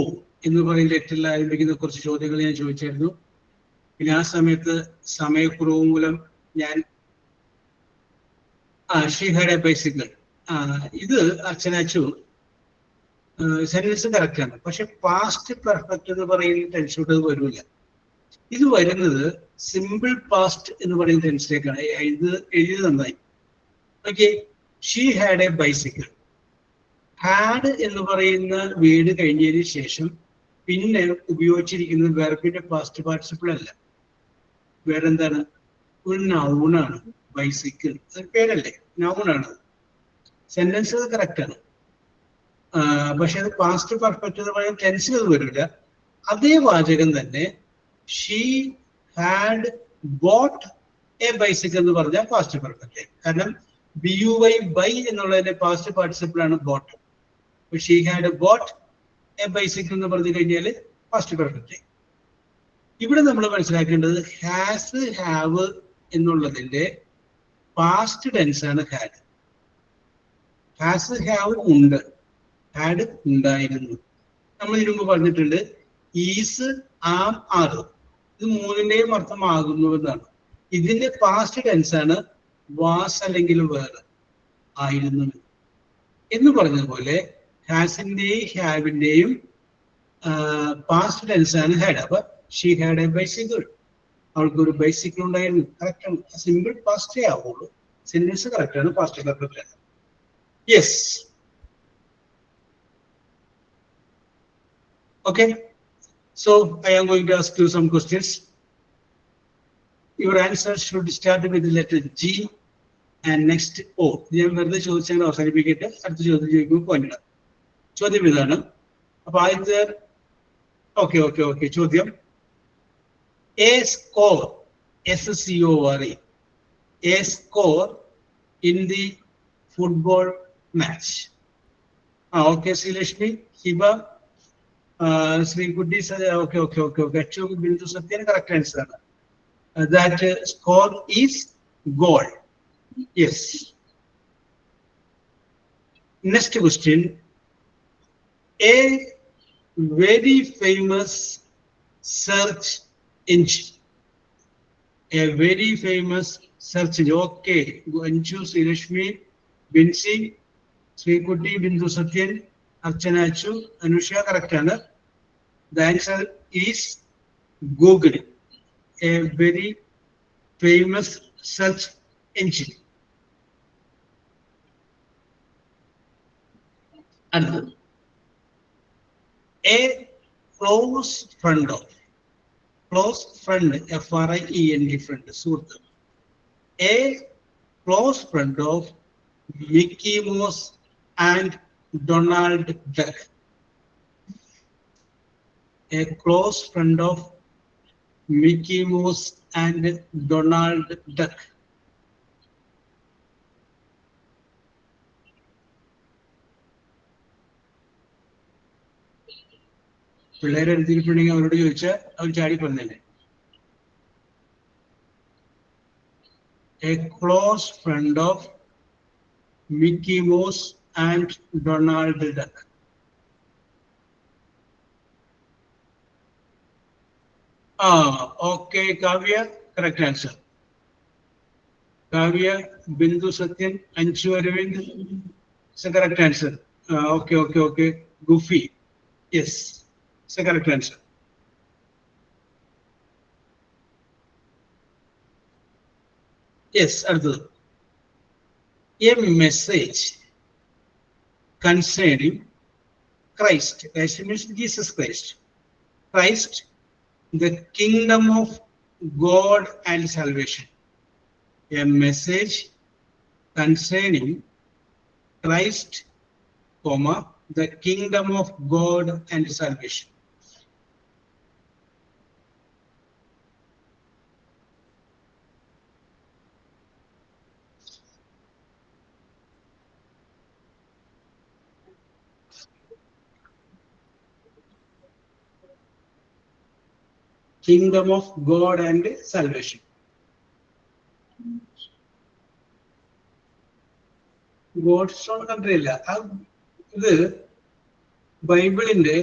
എന്ന് പറയുന്ന ലെറ്ററിൽ ആരംഭിക്കുന്ന കുറച്ച് ചോദ്യങ്ങൾ ഞാൻ ചോദിച്ചായിരുന്നു. പിന്നെ ആ സമയത്ത് സമയക്കുറവ് മൂലം ഞാൻ ഷീ ഹാഡ് എ ബൈസിക്കിൾ, ഇത് അർച്ചനാച്ചു സെന്റൻസ് കറക്റ്റ് ആണ്. പക്ഷെ പാസ്റ്റ് പെർഫെക്റ്റ് എന്ന് പറയുന്ന ടെൻസിലോട്ട് അത് വരില്ല. ഇത് വരുന്നത് സിമ്പിൾ പാസ്റ്റ് എന്ന് പറയുന്ന ടെൻസിലേക്കാണ്. ഇത് എഴുതി നന്നായി. Okay, she had A bicycle. Had എന്ന് പറയുന്ന വേർഡ് കഴിഞ്ഞതിന് ശേഷം പിന്നെ ഉപയോഗിച്ചിരിക്കുന്നത് വെർബിന്റെ പാസ്റ്റ് പാർട്ടിസിപ്പിൾ അല്ല, വേറെന്താണ്? ഒരു നൗണാണ്. ബൈസിക്കിൾ അത് പേരല്ലേ, നൗണാണ്. സെന്റൻസ് അത് കറക്റ്റ് ആണ്. പക്ഷെ അത് പാസ്റ്റ് പെർഫെക്റ്റ് എന്ന് പറയുന്ന ടെൻസിൽ അത് വരില്ല. അതേ വാചകം തന്നെ she had boat A bicycle എന്ന് പറഞ്ഞാൽ പാസ്റ്റ് പെർഫെക്റ്റ്. കാരണം BUY ബൈ എന്നുള്ളതിന്റെ പാസ്റ്റ് പാർട്ടിസിപ്പിൾ ആണ് boat. She had boat A bicycle എന്ന് പറഞ്ഞു കഴിഞ്ഞാൽ പാസ്റ്റ് പെർഫെക്റ്റ്. ഇവിടെ നമ്മൾ മനസ്സിലാക്കേണ്ടത് ഹാസ് ഹാവ് എന്നുള്ളതിന്റെ പാസ്റ്റ് ടെൻസ് ആണ് ഹാഡ്. ഹാസ് ഹാവ് ഉണ്ട്, ഹാഡ് ഉണ്ടായിരുന്നു. നമ്മൾ ഇതിനു മുമ്പ് പറഞ്ഞിട്ടുണ്ട് ഈസ് ആം ആറ്, ഇത് മൂന്നിന്റെയും അർത്ഥം ആകുന്നു എന്നാണ്. ഇതിന്റെ പാസ്റ്റ് ടെൻസ് ആണ് വാസ് അല്ലെങ്കിൽ വേർ, ആയിരുന്നു എന്ന് പറഞ്ഞതുപോലെ ഹാസിന്റെയും ഹാവിന്റെയും പാസ്റ്റ് ടെൻസ് ആണ് ഹാഡ്. അപ്പൊ ഷീ ഹാഡ് എ ബൈസിക്കിൾ, അവൾക്ക് ഒരു ബൈസിക്കിൾ ഉണ്ടായിരുന്നു. കറക്റ്റ് ആണ്. സിമ്പിൾ പാസ്റ്റേ ആവുള്ളൂ. സെന്റൻസ് കറക്റ്റ് ആണ്, പാസ്റ്റ് പെർഫെക്റ്റ് ആണ്. Yes. Okay, so I am going to ask you some questions. Your answer should start with the letter G and next O. ഞാൻ വെറുതെ ചോദിച്ചാൽ അവസാനിപ്പിക്കട്ടെ, അടുത്ത ചോദ്യം ചോദിക്കുമ്പോൾ പോയിന്റ് ഇടാം. ചോദ്യം ഇതാണ്. അപ്പൊ ആദ്യത്തെ ഓക്കെ ചോദ്യം, A score SCORE, a score in the football match. Okay, Srilashmi, Hiba, Sri Kuddi said, okay. Actually, Bindu Satyan correct answer. That score is goal. Yes. Next question. A very famous search engine. A very famous search engine. Okay. Anju, Srilashmi, Binsi, Sri Kuddi, Bindu Satyan, Archanachu, Anusha correct answer. The answer is Google, a very famous search engine. And a close friend of, close friend, FRIEND friend, suhrattu. A close friend of Mickey Mouse and Donald Duck. A close friend of Mickey Mouse and Donald Duck. പിള്ളേരെ എടുത്തിരിപ്പുണ്ടെങ്കിൽ അവരോട് ചോദിച്ചാൽ അവർ ചാടി പറഞ്ഞല്ലേ. A close friend of Mickey Mouse and Donald Duck. Okay, Kavya, correct answer. Kavya, Bindu Satyan, Anshu Arvind, it's the correct answer. Okay. Goofy, yes, it's the correct answer. Yes, Ardhu. A message concerning Christ, as means Jesus Christ. Christ, the kingdom of God and salvation. A message concerning Christ, comma, the kingdom of God and salvation. Kingdom of God and salvation. God's own country അല്ല. ഇത് ബൈബിളിന്റെ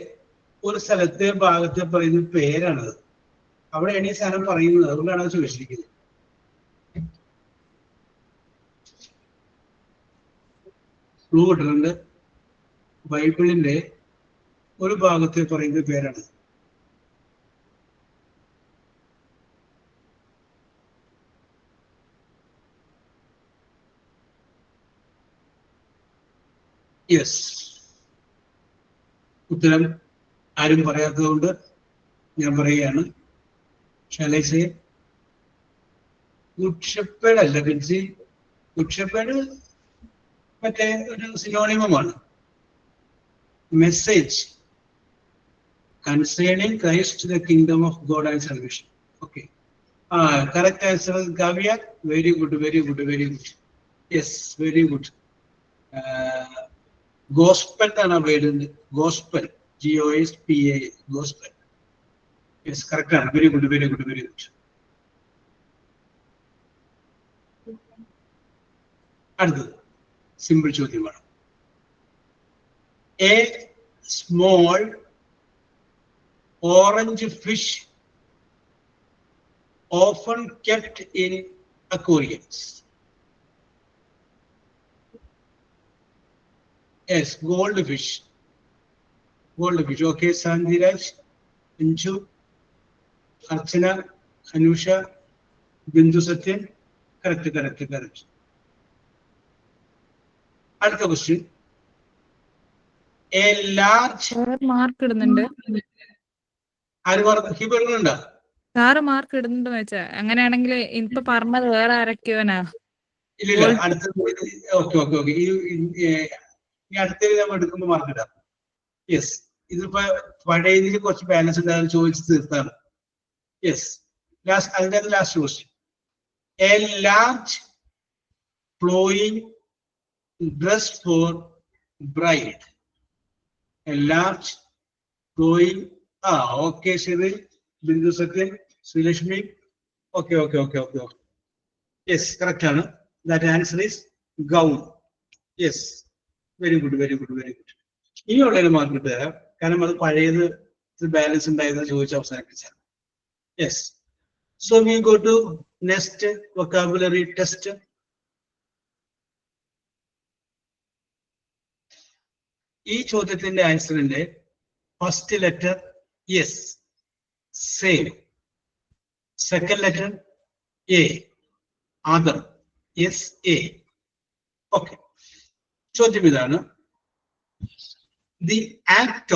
ഒരു സ്ഥലത്തെ ഭാഗത്തെ പറയുന്ന പേരാണത്. അവിടെയാണ് ഈ സാധനം പറയുന്നത്. അതുകൊണ്ടാണ് അത് ചോദിച്ചിരിക്കുന്നത്. ക്ലൂ ഇട്ടിട്ടുണ്ട്. ബൈബിളിന്റെ ഒരു ഭാഗത്തെ പറയുന്ന പേരാണ്. യെസ്, ഉത്തരം ആരും പറയാത്തതുകൊണ്ട് ഞാൻ പറയുകയാണ്. ഷാലൈസേ, ഗുഡ് ഷെപ്പേർഡ് അല്ല ബിൻസി. ഗുഡ് ഷെപ്പേർഡ് മറ്റേ ഒരു സിനോണിമമാണ്. Message concerning Christ the kingdom of God and salvation. Okay, correct answer Kavya. Very good. Yes, very good. Gospel ആണ് word. Gospel, GOSPEL, gospel. Yes, correct ആണ്. Very good. അടുത്തത് സിമ്പിൾ ചോദ്യമാണ്. A small orange fish often kept in aquariums. Yes, goldfish. Okay, Sandhiraj, Anju, Archana, Anusha, Bindu Satyan. Correct. അടുത്ത question. A large mark ഇടുന്നുണ്ട്. ആര് പറഞ്ഞു? ഹിബറുണ്ടോ? Sir mark ഇടുന്നുണ്ട് വെച്ചാ. അങ്ങനെയാണെങ്കിൽ ഇപ്പൊ പറഞ്ഞത് വേറെ ആരൊക്കെയോനാ? ഇല്ല, അടുത്തത്. ഓക്കെ. ഈ അടുത്തത് നമ്മൾ എടുക്കുമ്പോൾ മാർക്ക് ഇടാം. യെസ്, ഇതിപ്പോ പഴയതിൽ കുറച്ച് ബാലൻസ് ഉണ്ടാകും, ചോദിച്ച് തീർത്താണ്. യെസ്, അതിന്റെ last question. A large flowing dress for bride. A large flowing. Okay, ശരി. Bindu Sathyan, Sreelakshmi. Okay. Yes, correct ആണ്. That answer is gown. Yes, very good. ഇനിയുള്ളൊരു മാർക്ക് കിട്ടുക, കാരണം അത് പഴയത് ബാലൻസ് ഉണ്ടായത് ചോദിച്ച് അവസാനിപ്പിച്ചാണ്. Yes, so we go to next vocabulary test. ഈ ചോദ്യത്തിന്റെ ആൻസറിന്റെ first letter yes, same. Second letter A, other. Yes, A. Okay. ചോദ്യം ഇതാണ്. The act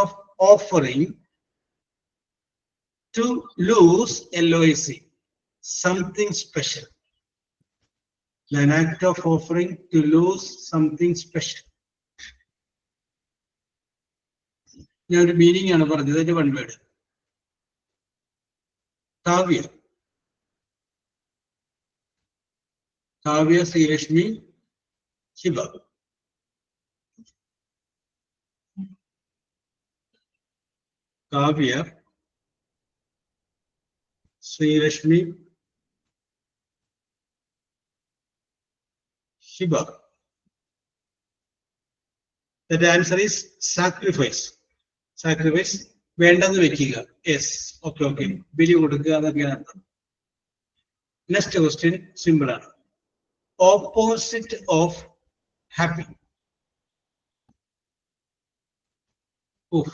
of offering to lose, LOAC, something special. An act of offering to lose something special. ഞാൻ ഒരു meaning ആണ് പറഞ്ഞത്. അതിന്റെ one word. Kavya, Sreelakshmi, Shiva. Kavya, Sreelakshmi, Shiva. That answer is sacrifice. Sacrifice. വേണ്ടെന്ന് വെക്കുക. Yes. Okay, okay. ബലി കൊടുക്കുക എന്നൊക്കെയാണ് അർത്ഥം. Next question simple ആണ്. Opposite of happy. Oof.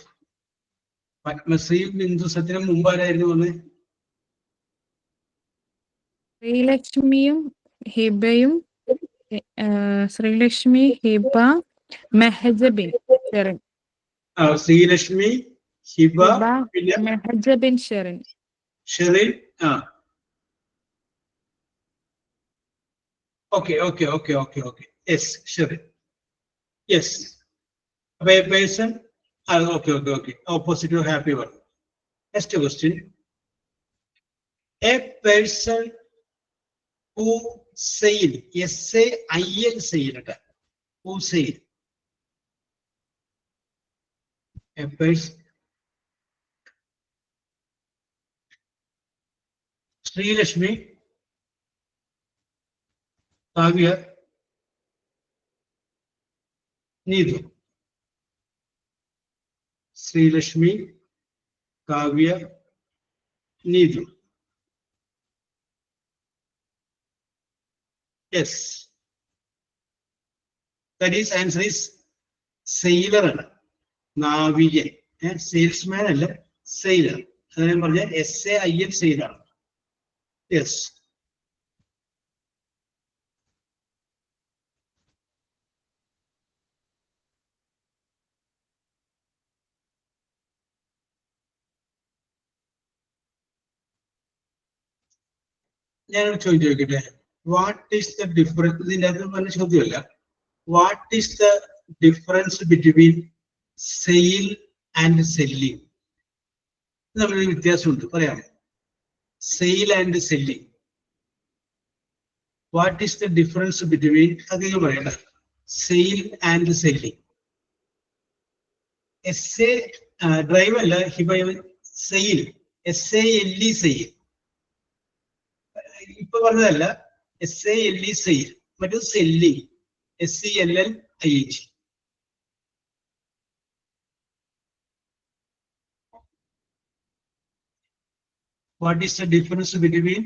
പത്മശ്രീയും Bindu സത്യനും മുമ്പാരായിരുന്നു വന്ന് ശ്രീലക്ഷ്മിയും ഹിബയും ശ്രീലക്ഷ്മി ഹിബ മെഹജബിൻ ഷെറിൻ. ശ്രീലക്ഷ്മി, ഹിബ, പിന്നെ Mehajabin Sherin. Sherin. Okay. Yes, Sherin. Yes. അപ്പൊ a person. Okay. Opposite of happy one. Next question. A person who sail. S-A-I-L sail. Who sail? A person. Srilakshmi, Kavya, Needu. Srilakshmi, Kavya, Needu. Yes. That is answer is sailor. നാവികൻ. Salesman അല്ല, sailor. അത് ഞാൻ പറഞ്ഞ SAIL sailor. Yes. ഞാനൊരു ചോദ്യം ചോദിക്കട്ടെ. What is the difference? ഇതിൻ്റെ അത് പറഞ്ഞ ചോദ്യമല്ല. What is the difference between sale and selling? തമ്മിലൊരു വ്യത്യാസമുണ്ട്, പറയാമോ? Sale and selling. What is the difference between? അധികം പറയണ്ട. Sale and selling. ഡ്രൈവ് അല്ല, സെയിൽ. SALE sale. ഇപ്പൊ പറഞ്ഞതല്ല. SALE sale. മറ്റൊരു selling. SELLING. What is the difference between?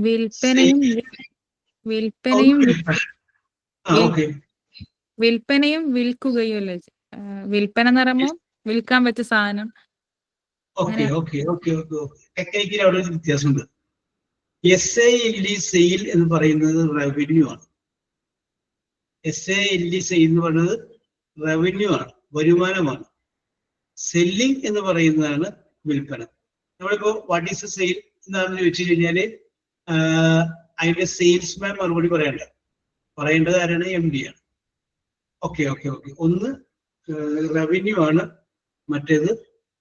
വിൽപ്പനയും വിൽക്കുകയും അല്ലേ? വിൽപ്പന എന്ന് പറയുമ്പോൾ വിൽക്കാൻ പറ്റിയ സാധനം. ടെക്നിക്കലി അവിടെ ഒരു വ്യത്യാസമുണ്ട്. SALE സെയിൽ എന്ന് പറയുന്നത് റവന്യൂ ആണ്. SALE സെയിൽ എന്ന് പറയുന്നത് റവന്യൂ ആണ്, വരുമാനമാണ്. സെല്ലിംഗ് എന്ന് പറയുന്നതാണ് വിൽപ്പന. നമ്മളിപ്പോ വാട്ട് ഈസ് എ സെയിൽ എന്നാണെന്ന് ചോദിച്ചു കഴിഞ്ഞാല് അതിന്റെ സെയിൽസ്മാൻ മറുപടി പറയേണ്ടത് ആരാണ്? MD ആണ്. ഓക്കെ. ഒന്ന് റവന്യൂ ആണ്, മറ്റേത്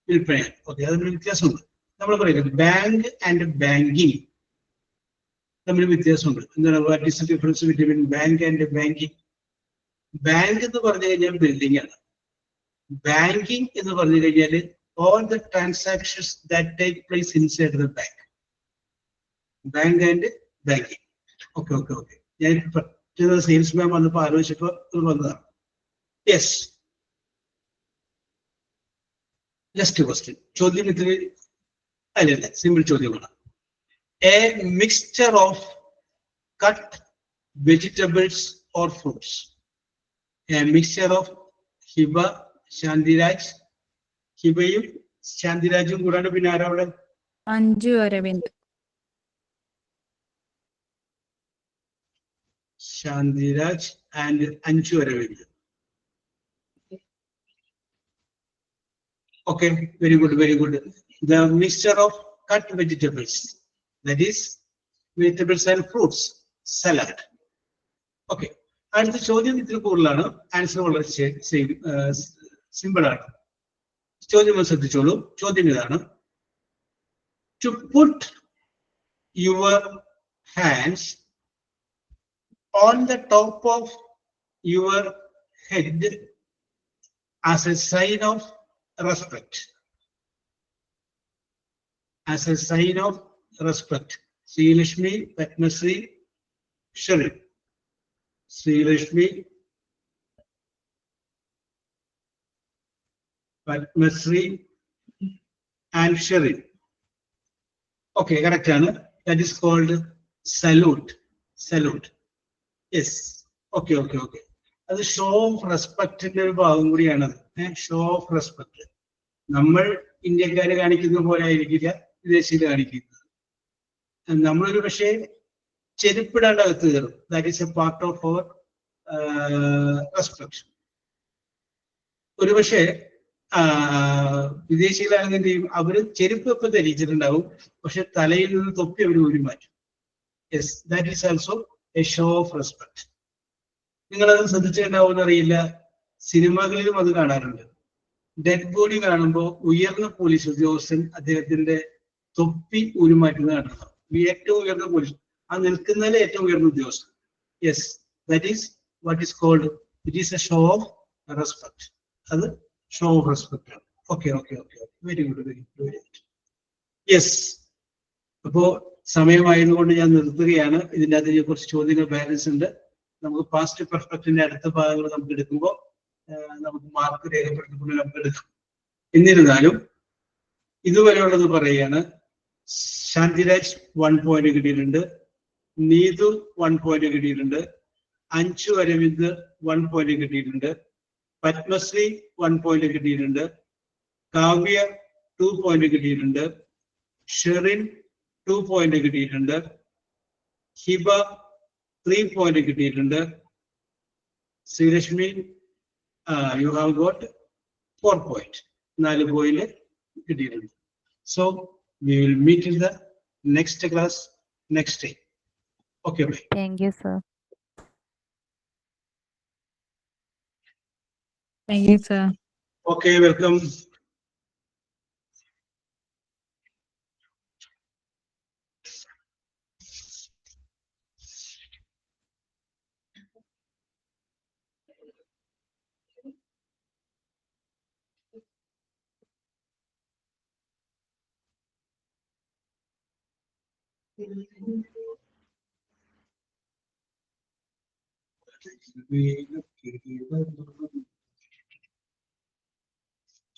വിൽപ്പനയാണ്. ഓക്കെ, അതിന് വ്യത്യാസമുണ്ട്. നമ്മൾ പറയുന്നത് ബാങ്ക് ആൻഡ് ബാങ്കിങ് തമ്മിൽ വ്യത്യാസമുണ്ട്. എന്താണ്? What is the difference between bank and banking? Bank എന്ന് പറഞ്ഞു കഴിഞ്ഞാൽ ബിൽഡിംഗ് ആണ്. ബാങ്കിങ് എന്ന് പറഞ്ഞു കഴിഞ്ഞാൽ all the transactions that take place inside the bank. Bank and banking. Okay. ഞാൻ പറ്റുന്ന സെയിൽസ്മാൻ വന്നപ്പോ ആലോചിച്ചപ്പോ വന്നതാണ്. യെസ്. Just question. ചോദ്യം ഇത്തിരി അല്ല, സിമ്പിൾ ചോദ്യമാണ്. A mixture of cut vegetables or fruits. A mixture of Hiba, Shantiraj. ഹിബയും ശാന്തിരാജും കൂടാണ്ട് പിന്നെ ആരാ അവിടെ? Anju Aravind. Shantiraj and Anju Aravind. Okay, very good. The mixture of cut vegetables, that is vegetables and fruits, salad. Okay, അടുത്ത ചോദ്യം ഇത്തിരി കൂടുതലാണ്. ആൻസർ വളരെ സിമ്പിൾ ആണ്. ചോദ്യം ശ്രദ്ധിച്ചോളൂ. ചോദ്യം ഇതാണ്: to put your hands on the top of your head as a sign of respect. as a sign of respect. Sri Lakshmi, Padmasri, Sharin. Sri Lakshmi, Padmasri, and Sharin. Okay, correct, Anna. That is called salute. Salute. Yes. Okay. അത് show of റെസ്പെക്റ്റിന്റെ ഒരു ഭാഗം കൂടിയാണത്. Show of respect നമ്മൾ ഇന്ത്യക്കാര് കാണിക്കുന്ന പോലെ ആയിരിക്കില്ല വിദേശികൾ കാണിക്കുന്നത്. നമ്മളൊരു പക്ഷേ ചെരുപ്പിടാണ്ട് അകത്ത് കയറും. That is a part of our respect. ഒരു പക്ഷേ വിദേശികളാണെങ്കിൽ എന്ത് ചെയ്യും, അവര് ചെരുപ്പ് ഇപ്പൊ ധരിച്ചിട്ടുണ്ടാവും, പക്ഷെ തലയിൽ നിന്ന് തൊപ്പി അവർ ഊരി മാറ്റും. Yes, that is also A show of respect. നിങ്ങളത് ശ്രദ്ധിച്ചിട്ടുണ്ടാവുമെന്ന് അറിയില്ല, സിനിമകളിലും അത് കാണാറുണ്ട്. ഡെഡ് ബോഡി കാണുമ്പോൾ ഉയർന്ന പോലീസ് ഉദ്യോഗസ്ഥൻ അദ്ദേഹത്തിന്റെ തൊപ്പി ഊരിമാറ്റുന്നത് കാണുന്നത്. ഏറ്റവും ഉയർന്ന പോലീസ്, ആ നിൽക്കുന്നതിലെ ഏറ്റവും ഉയർന്ന ഉദ്യോഗസ്ഥൻ. Yes, that is what is called, it is a show of respect. അത് ഷോ ഓഫ് റെസ്പെക്ട് ആണ്. Okay, very good. യെസ്, അപ്പോ സമയമായതുകൊണ്ട് ഞാൻ നിർത്തുകയാണ്. ഇതിൻ്റെ അകത്ത് കുറച്ച് ചോദ്യങ്ങൾ ബാലൻസ് ഉണ്ട്. നമുക്ക് പാസ്റ്റ് പെർഫെക്റ്റിന്റെ അടുത്ത ഭാഗങ്ങൾ നമുക്ക് എടുക്കുമ്പോൾ നമുക്ക് മാർക്ക് രേഖപ്പെടുത്തിക്കൊണ്ട് നമുക്ക് എടുക്കാം. എന്നിരുന്നാലും ഇതുവരെയുള്ളത് പറയുകയാണ്. ശാന്തിരാജ് 1 പോയിന്റ് കിട്ടിയിട്ടുണ്ട്, നീതു 1 പോയിന്റ് കിട്ടിയിട്ടുണ്ട്, അഞ്ചു അരവിന്ദ് 1 പോയിന്റ് കിട്ടിയിട്ടുണ്ട്, പത്മശ്രീ 1 പോയിന്റ് കിട്ടിയിട്ടുണ്ട്, കാവ്യ 2 പോയിന്റ് കിട്ടിയിട്ടുണ്ട്, ഷെറിൻ 2 പോയിന്റ് കിട്ടിയിട്ടുണ്ട്, ഹിബ 3 പോയിന്റ് കിട്ടിയിട്ടുണ്ട്, Sreelakshmi you have got 4 point, 4 point കിട്ടിയിട്ടുണ്ട്. So we will meet in the next class next day. Okay, bye. Thank you, sir. Thank you, sir. Okay, welcome.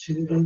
Children